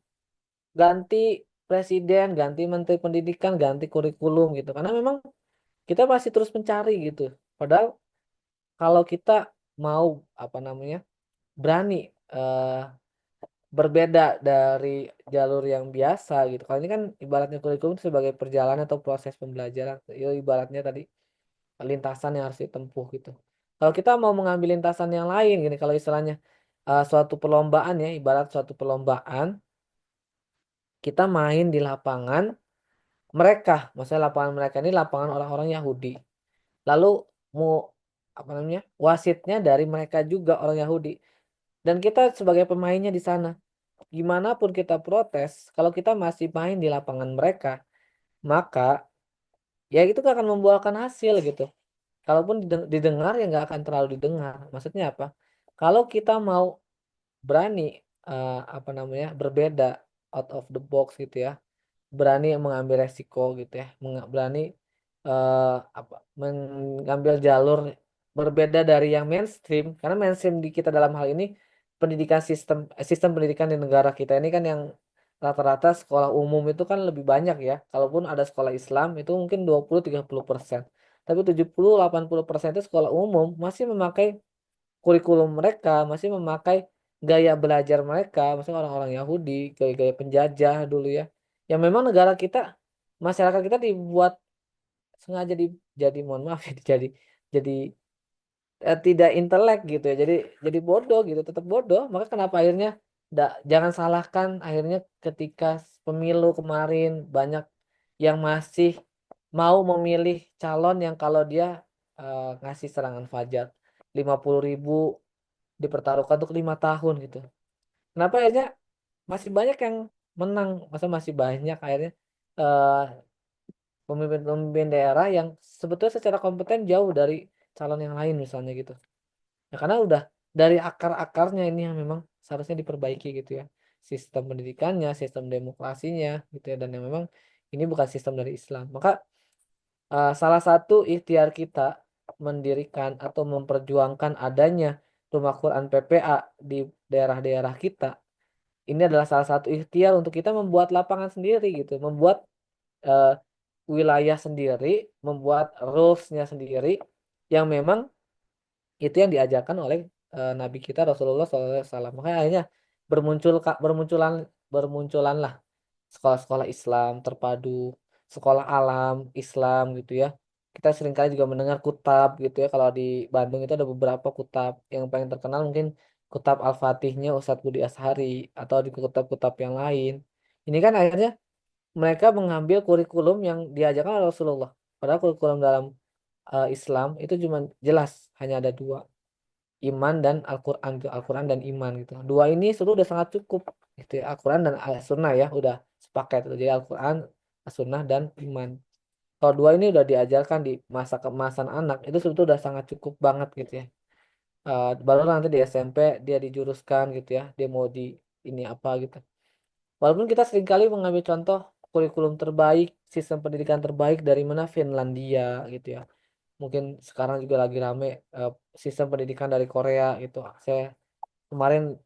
ganti presiden, ganti menteri pendidikan, ganti kurikulum gitu. Karena memang kita masih terus mencari gitu. Padahal kalau kita mau apa namanya berani eh, berbeda dari jalur yang biasa gitu. Kalau ini kan ibaratnya kurikulum itu sebagai perjalanan atau proses pembelajaran. Ya, ibaratnya tadi lintasan yang harus ditempuh gitu. Kalau kita mau mengambil lintasan yang lain gini, kalau istilahnya suatu perlombaan ya, ibarat suatu perlombaan, kita main di lapangan mereka, maksudnya lapangan mereka ini lapangan orang-orang Yahudi. Lalu mau apa namanya? Wasitnya dari mereka juga orang Yahudi. Dan kita sebagai pemainnya di sana. Gimana pun kita protes, kalau kita masih main di lapangan mereka, maka ya itu gak akan membuahkan hasil gitu. Kalaupun didengar ya nggak akan terlalu didengar. Maksudnya apa? Kalau kita mau berani apa namanya berbeda out of the box gitu ya, berani mengambil resiko gitu ya, berani eh, apa mengambil jalur berbeda dari yang mainstream, karena mainstream di kita dalam hal ini sistem pendidikan di negara kita ini kan yang rata-rata sekolah umum itu kan lebih banyak ya, kalaupun ada sekolah Islam itu mungkin 20-30%, tapi 70-80% itu sekolah umum masih memakai kurikulum mereka, masih memakai gaya belajar mereka, maksudnya orang-orang Yahudi, gaya-gaya penjajah dulu ya. Yang memang negara kita, masyarakat kita dibuat sengaja jadi mohon maaf ya, jadi tidak intelek gitu ya. Jadi bodoh gitu, tetap bodoh. Maka kenapa akhirnya Jangan salahkan akhirnya ketika pemilu kemarin banyak yang masih mau memilih calon yang kalau dia ngasih serangan fajar 50.000 dipertaruhkan untuk 5 tahun gitu. Kenapa akhirnya masih banyak yang menang? Masa masih banyak akhirnya eh, pemimpin-pemimpin daerah yang sebetulnya secara kompeten jauh dari calon yang lain misalnya gitu. Ya karena udah dari akar-akarnya ini yang memang seharusnya diperbaiki gitu ya. Sistem pendidikannya, sistem demokrasinya gitu ya dan yang memang ini bukan sistem dari Islam. Maka salah satu ikhtiar kita mendirikan atau memperjuangkan adanya rumah Quran PPA di daerah-daerah kita. Ini adalah salah satu ikhtiar untuk kita membuat lapangan sendiri gitu, membuat eh, wilayah sendiri, membuat rules-nya sendiri yang memang itu yang diajarkan oleh Nabi kita Rasulullah SAW. Makanya akhirnya bermunculanlah sekolah-sekolah Islam terpadu, sekolah alam Islam gitu ya. Kita seringkali juga mendengar kutab gitu ya. Kalau di Bandung itu ada beberapa kutab yang paling terkenal mungkin kutab Al-Fatihnya Ustadz Budi Ashari atau di kutab-kutab yang lain. Ini kan akhirnya mereka mengambil kurikulum yang diajarkan oleh Rasulullah. Padahal kurikulum dalam Islam itu cuma jelas hanya ada dua, iman dan Al-Quran gitu. Al-Quran dan iman gitu. Dua ini sudah udah sangat cukup gitu ya. Al-Quran dan As-Sunnah ya udah sepaket gitu. Jadi Al-Quran, As-Sunnah dan iman. Kalau dua ini udah diajarkan di masa kemasan anak itu sebetulnya udah sangat cukup banget gitu ya. Baru nanti di SMP dia dijuruskan gitu ya. Dia mau di ini apa gitu. Walaupun kita seringkali mengambil contoh kurikulum terbaik, sistem pendidikan terbaik dari mana Finlandia gitu ya. Mungkin sekarang juga lagi rame sistem pendidikan dari Korea gitu. Saya kemarin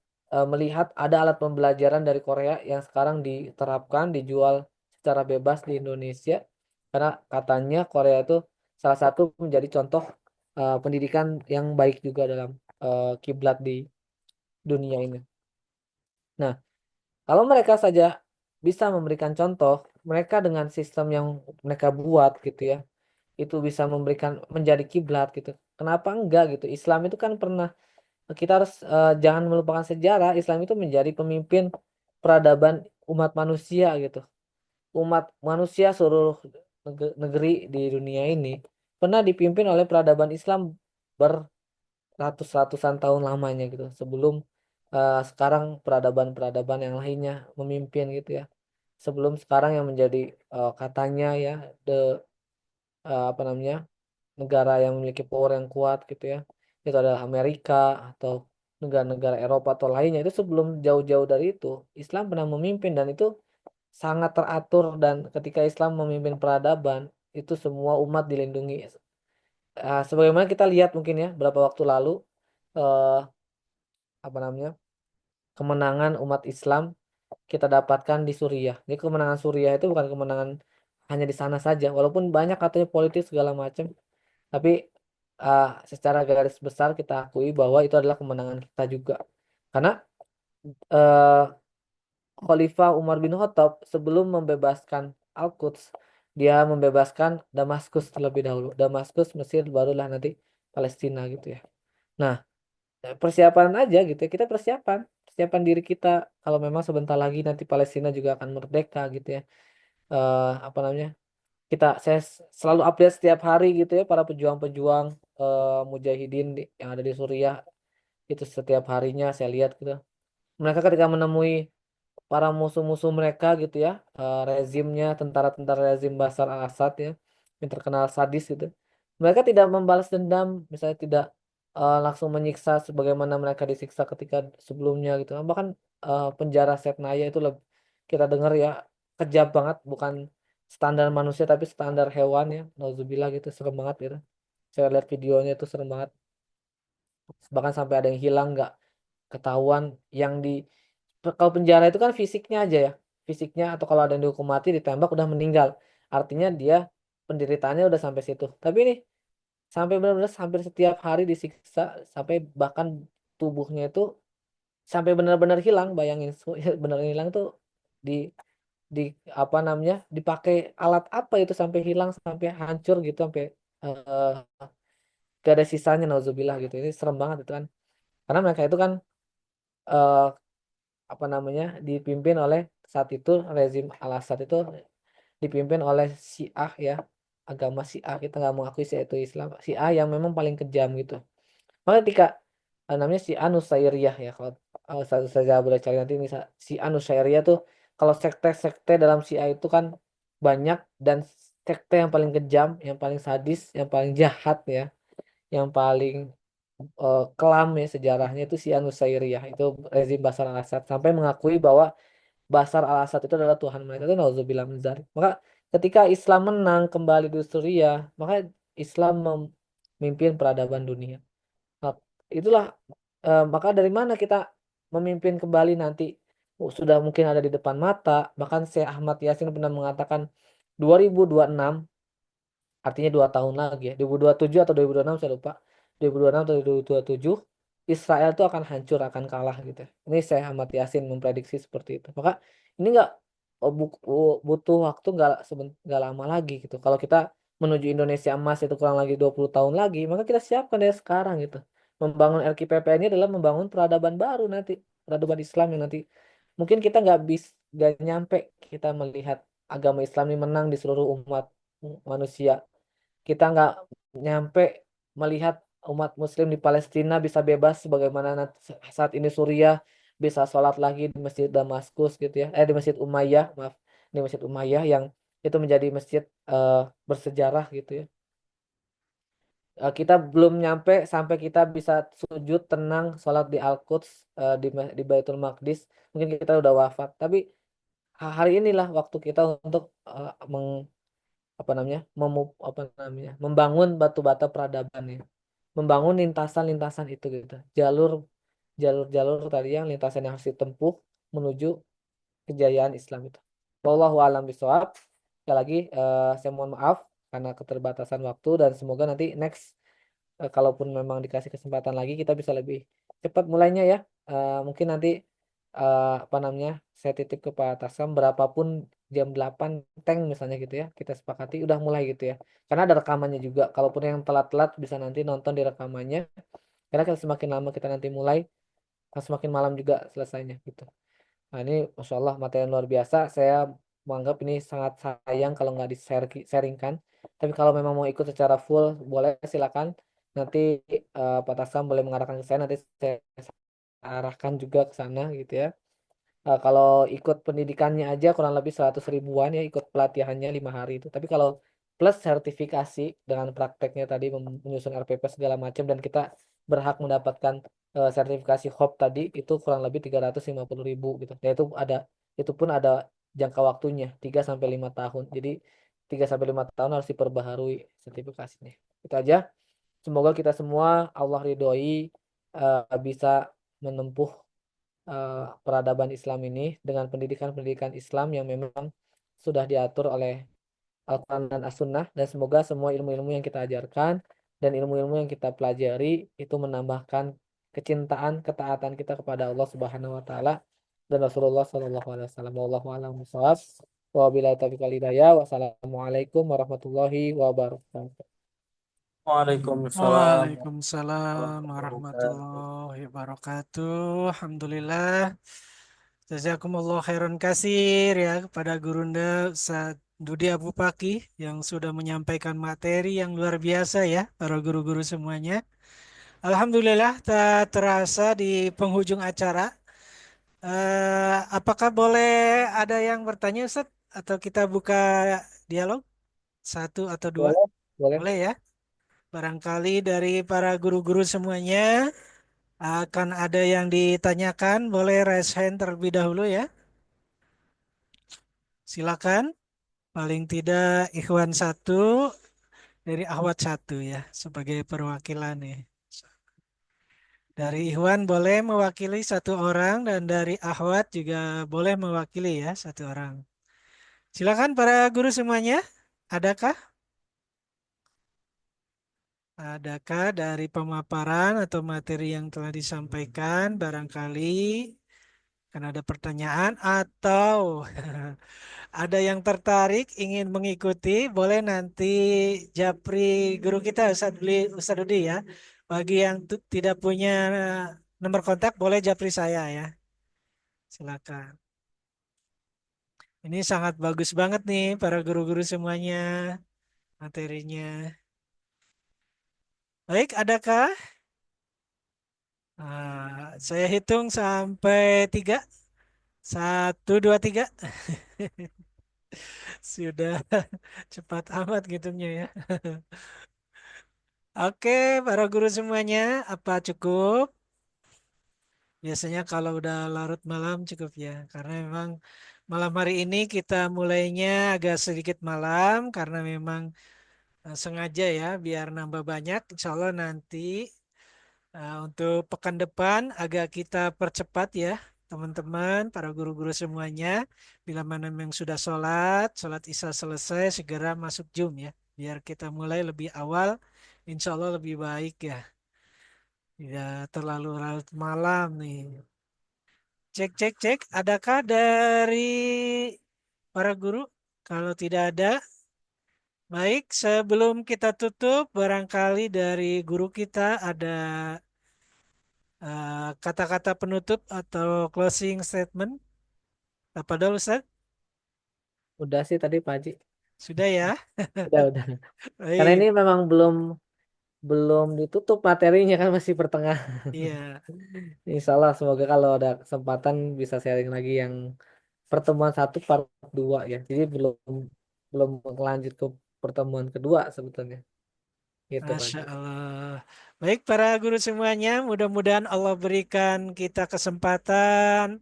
melihat ada alat pembelajaran dari Korea yang sekarang diterapkan, dijual secara bebas di Indonesia. Karena katanya Korea itu salah satu menjadi contoh pendidikan yang baik juga dalam kiblat di dunia ini. Nah, kalau mereka saja bisa memberikan contoh, mereka dengan sistem yang mereka buat gitu ya, itu bisa memberikan menjadi kiblat gitu. Kenapa enggak gitu? Islam itu kan pernah kita harus jangan melupakan sejarah. Islam itu menjadi pemimpin peradaban umat manusia gitu. Umat manusia seluruh negeri di dunia ini pernah dipimpin oleh peradaban Islam beratus-ratusan tahun lamanya gitu. Sebelum sekarang peradaban-peradaban yang lainnya memimpin gitu ya. Sebelum sekarang yang menjadi katanya ya the apa namanya negara yang memiliki power yang kuat gitu ya itu adalah Amerika atau negara-negara Eropa atau lainnya itu sebelum jauh-jauh dari itu Islam pernah memimpin dan itu sangat teratur dan ketika Islam memimpin peradaban itu semua umat dilindungi. Sebagaimana kita lihat mungkin ya beberapa waktu lalu eh, apa namanya kemenangan umat Islam kita dapatkan di Suriah. Jadi kemenangan Suriah itu bukan kemenangan hanya di sana saja walaupun banyak katanya politik segala macam. Tapi secara garis besar kita akui bahwa itu adalah kemenangan kita juga. Karena eh, Khalifah Umar bin Khattab sebelum membebaskan Al-Quds, dia membebaskan Damaskus terlebih dahulu. Damaskus, Mesir, barulah nanti Palestina gitu ya. Nah, persiapan aja gitu ya. Kita persiapan diri kita kalau memang sebentar lagi nanti Palestina juga akan merdeka gitu ya. Apa namanya? Saya selalu update setiap hari gitu ya para pejuang-pejuang mujahidin yang ada di Suriah itu setiap harinya saya lihat gitu mereka ketika menemui para musuh-musuh mereka gitu ya rezimnya tentara-tentara rezim Bashar al-Assad ya yang terkenal sadis gitu mereka tidak membalas dendam misalnya tidak langsung menyiksa sebagaimana mereka disiksa ketika sebelumnya gitu bahkan penjara Setnaya itu kita dengar ya kejam banget bukan standar manusia tapi standar hewan ya nauzubillah gitu serem banget gitu saya lihat videonya itu serem banget bahkan sampai ada yang hilang nggak ketahuan yang di kalau penjara itu kan fisiknya aja ya fisiknya atau kalau ada yang dihukum mati ditembak udah meninggal artinya dia penderitaannya udah sampai situ tapi ini sampai benar-benar hampir setiap hari disiksa sampai bahkan tubuhnya itu sampai benar-benar hilang bayangin benar hilang tuh di di apa namanya dipakai alat apa itu sampai hilang sampai hancur gitu sampai eh, gak ada sisanya nauzubillah gitu ini serem banget itu kan karena mereka itu kan eh, apa namanya dipimpin oleh saat itu rezim Al-Assad itu dipimpin oleh Syiah ya, agama Syiah, kita nggak mengakui Syiah itu Islam, Syiah yang memang paling kejam gitu. Maka ketika namanya Syiah Nusairiyah ya, kalau saya boleh cari nanti misal Syiah Nusairiyah tuh, kalau sekte-sekte dalam Syiah itu kan banyak, dan sekte yang paling kejam, yang paling sadis, yang paling jahat ya, yang paling kelam ya sejarahnya itu Syiah Nusairiyah, itu rezim Bashar al-Assad sampai mengakui bahwa Bashar al-Assad itu adalah Tuhan mereka, itu nauzubillah min dzalik. Maka ketika Islam menang kembali di Suriah, maka Islam memimpin peradaban dunia. Nah, itulah maka dari mana kita memimpin kembali nanti. Sudah mungkin ada di depan mata. Bahkan Syekh Ahmad Yasin pernah mengatakan 2026, artinya 2 tahun lagi ya, 2027 atau 2026 saya lupa, 2026 atau 2027 Israel itu akan hancur, akan kalah gitu. Ini saya Ahmad Yasin memprediksi seperti itu. Maka ini nggak butuh waktu, nggak lama lagi gitu. Kalau kita menuju Indonesia emas itu kurang lagi 20 tahun lagi, maka kita siapkan dari sekarang gitu. Membangun LKPP ini adalah membangun peradaban baru nanti, peradaban Islam yang nanti mungkin kita nggak nyampe kita melihat agama Islam ini menang di seluruh umat manusia. Kita nggak nyampe melihat umat Muslim di Palestina bisa bebas sebagaimana saat ini Suriah bisa sholat lagi di Masjid Damaskus gitu ya, di Masjid Umayyah, maaf, di Masjid Umayyah yang itu menjadi masjid bersejarah gitu ya. Kita belum nyampe sampai kita bisa sujud tenang sholat di Al-Quds, di Baitul Maqdis, mungkin kita udah wafat. Tapi hari inilah waktu kita untuk apa namanya membangun batu bata peradabannya, membangun lintasan-lintasan itu gitu, jalur-jalur tadi yang lintasan yang harus ditempuh menuju kejayaan Islam itu. Wallahu a'lam bishawab. Sekali lagi saya mohon maaf karena keterbatasan waktu, dan semoga nanti next kalaupun memang dikasih kesempatan lagi kita bisa lebih cepat mulainya ya. Mungkin nanti apa namanya saya titip ke Pak Tasam berapapun jam 8 teng misalnya gitu ya. Kita sepakati udah mulai gitu ya. Karena ada rekamannya juga. Kalaupun yang telat-telat bisa nanti nonton di rekamannya. Karena kalau semakin lama kita nanti mulai, semakin malam juga selesainya gitu. Nah ini Masya Allah materi yang luar biasa. Saya menganggap ini sangat sayang kalau nggak di-sharingkan. Tapi kalau memang mau ikut secara full, boleh silakan. Nanti Pak Tasam boleh mengarahkan ke saya. Nanti saya arahkan juga ke sana gitu ya. Kalau ikut pendidikannya aja kurang lebih 100 ribuan ya, ikut pelatihannya 5 hari itu. Tapi kalau plus sertifikasi dengan prakteknya tadi menyusun RPP segala macam, dan kita berhak mendapatkan sertifikasi HOP tadi itu kurang lebih 350 ribu gitu. Dan itu pun ada jangka waktunya 3 sampai 5 tahun. Jadi 3 sampai 5 tahun harus diperbaharui sertifikasinya. Itu aja. Semoga kita semua Allah ridhoi bisa menempuh peradaban Islam ini dengan pendidikan-pendidikan Islam yang memang sudah diatur oleh Al-Quran dan As-Sunnah, dan semoga semua ilmu-ilmu yang kita ajarkan dan ilmu-ilmu yang kita pelajari itu menambahkan kecintaan, ketaatan kita kepada Allah Subhanahu wa taala dan Rasulullah sallallahu alaihi wasallam. Wallahu a'lam bishawab. Wabillahi taufiq wal hidayah. Wassalamualaikum warahmatullahi wabarakatuh. Waalaikumsalam Waalaikumsalam warahmatullahi wabarakatuh. warahmatullahi wabarakatuh. Alhamdulillah. Jazakumullah khairan kasir ya kepada Gurunda Ustaz Dudi Abu Paki yang sudah menyampaikan materi yang luar biasa ya para guru-guru semuanya. Alhamdulillah tak terasa di penghujung acara. Apakah boleh ada yang bertanya Ustaz atau kita buka dialog satu atau dua? Boleh, boleh. Boleh ya. Barangkali dari para guru-guru semuanya akan ada yang ditanyakan. Boleh raise hand terlebih dahulu ya. Silakan. Paling tidak Ikhwan satu dari Ahwat satu ya sebagai perwakilan nih. Dari Ikhwan boleh mewakili satu orang dan dari Ahwat juga boleh mewakili ya satu orang. Silakan para guru semuanya. Adakah? Adakah dari pemaparan atau materi yang telah disampaikan barangkali kan ada pertanyaan atau ada yang tertarik ingin mengikuti, boleh nanti japri guru kita Ustadz Dudi ya. Bagi yang tidak punya nomor kontak boleh japri saya ya. Silakan. Ini sangat bagus banget nih para guru-guru semuanya materinya. Baik, adakah? Saya hitung sampai 3. 1, 2, 3. Sudah cepat amat ngitungnya ya. Oke, para guru semuanya, apa cukup? Biasanya kalau udah larut malam cukup ya, karena memang malam hari ini kita mulainya agak sedikit malam karena memang sengaja ya biar nambah banyak. Insya Allah nanti untuk pekan depan agak kita percepat ya teman-teman, para guru-guru semuanya. Bila mana yang sudah sholat Isya selesai segera masuk Zoom ya. Biar kita mulai lebih awal, insya Allah lebih baik ya. Tidak terlalu larut malam nih. Cek, cek, cek. Adakah dari para guru? Kalau tidak ada, baik. Sebelum kita tutup, barangkali dari guru kita ada kata-kata penutup atau closing statement. Apa dulu, Ustaz? Udah sih tadi Pak Haji. Sudah ya? Udah. Karena ini Baik. memang belum ditutup materinya kan masih pertengahan. Iya. Insya Allah semoga kalau ada kesempatan bisa sharing lagi yang pertemuan 1 part 2 ya. Jadi belum belum lanjut ke pertemuan kedua sebetulnya. Gitu Pak Masya Haji. Allah. Baik para guru semuanya, mudah-mudahan Allah berikan kita kesempatan,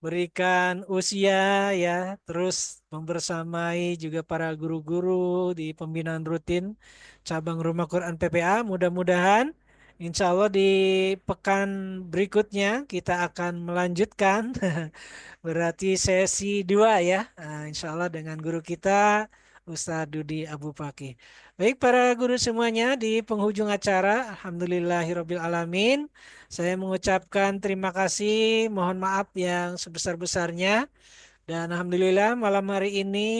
berikan usia ya, terus membersamai juga para guru-guru di pembinaan rutin cabang Rumah Quran PPA. Mudah-mudahan insya Allah di pekan berikutnya kita akan melanjutkan berarti sesi 2 ya. Insya Allah dengan guru kita Ustadz Dudi Abu Fakih. Baik para guru semuanya di penghujung acara, Alhamdulillahirabbil alamin. Saya mengucapkan terima kasih, mohon maaf yang sebesar-besarnya. Dan Alhamdulillah malam hari ini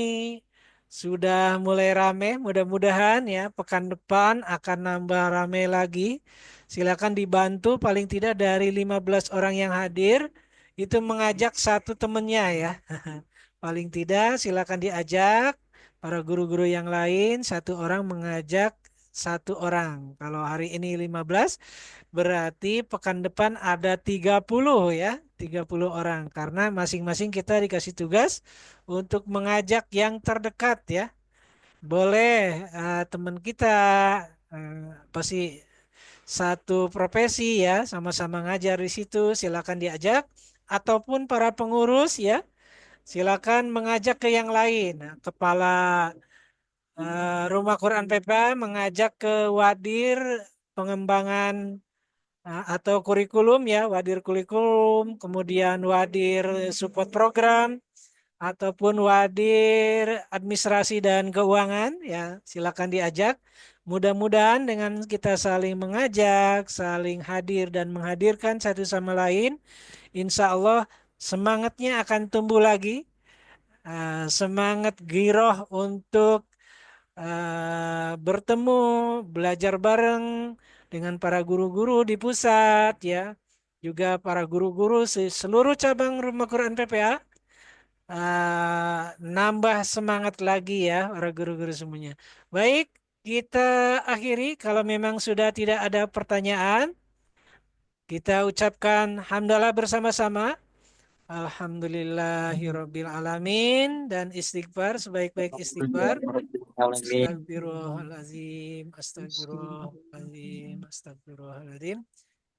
sudah mulai rame. Mudah-mudahan ya pekan depan akan nambah rame lagi. Silakan dibantu paling tidak dari 15 orang yang hadir itu mengajak satu temennya ya. Paling tidak silakan diajak para guru-guru yang lain satu orang mengajak satu orang. Kalau hari ini 15 berarti pekan depan ada 30 ya, 30 orang. Karena masing-masing kita dikasih tugas untuk mengajak yang terdekat ya. Boleh teman kita pasti satu profesi ya, sama-sama ngajar di situ, silakan diajak. Ataupun para pengurus ya, silakan mengajak ke yang lain. Nah, kepala Rumah Quran PPA mengajak ke Wadir pengembangan atau kurikulum ya, wadir kurikulum, kemudian wadir support program, ataupun wadir administrasi dan keuangan ya, silakan diajak. Mudah-mudahan dengan kita saling mengajak, saling hadir dan menghadirkan satu sama lain, insya Allah semangatnya akan tumbuh lagi, semangat giroh untuk bertemu, belajar bareng dengan para guru-guru di pusat ya, juga para guru-guru seluruh cabang Rumah Quran PPA, nambah semangat lagi ya para guru-guru semuanya. Baik, kita akhiri kalau memang sudah tidak ada pertanyaan, kita ucapkan hamdalah bersama-sama. Alhamdulillahirabbil alamin dan istighfar sebaik-baik istighfar. Astagfirullahaladzim, astagfirullahaladzim, astagfirullahaladzim.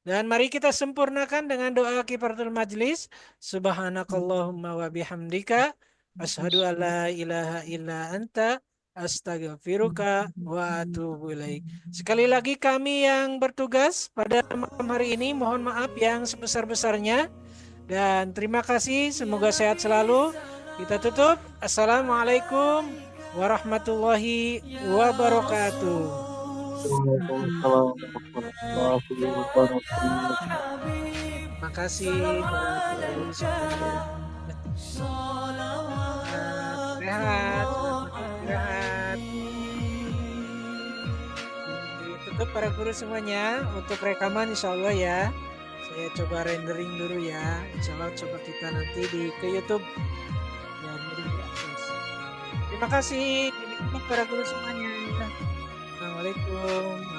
Dan mari kita sempurnakan dengan doa kifaratul majlis. Subhanakallahumma wa bihamdika asyhadu an la ilaha illa anta astaghfiruka wa atubu ilaik. Sekali lagi kami yang bertugas pada malam hari ini mohon maaf yang sebesar-besarnya dan terima kasih, semoga sehat selalu. Kita tutup. Assalamualaikum warahmatullahi wabarakatuh. Waalaikumsalam warahmatullahi wabarakatuh. Terima kasih. Sehat, sehat. Ditutup para guru semuanya untuk rekaman insya Allah ya. Saya coba rendering dulu ya. Insya Allah coba kita nanti ke YouTube. Ya, mudah diakses. Terima kasih. Dinikmati para guru semuanya. Assalamualaikum.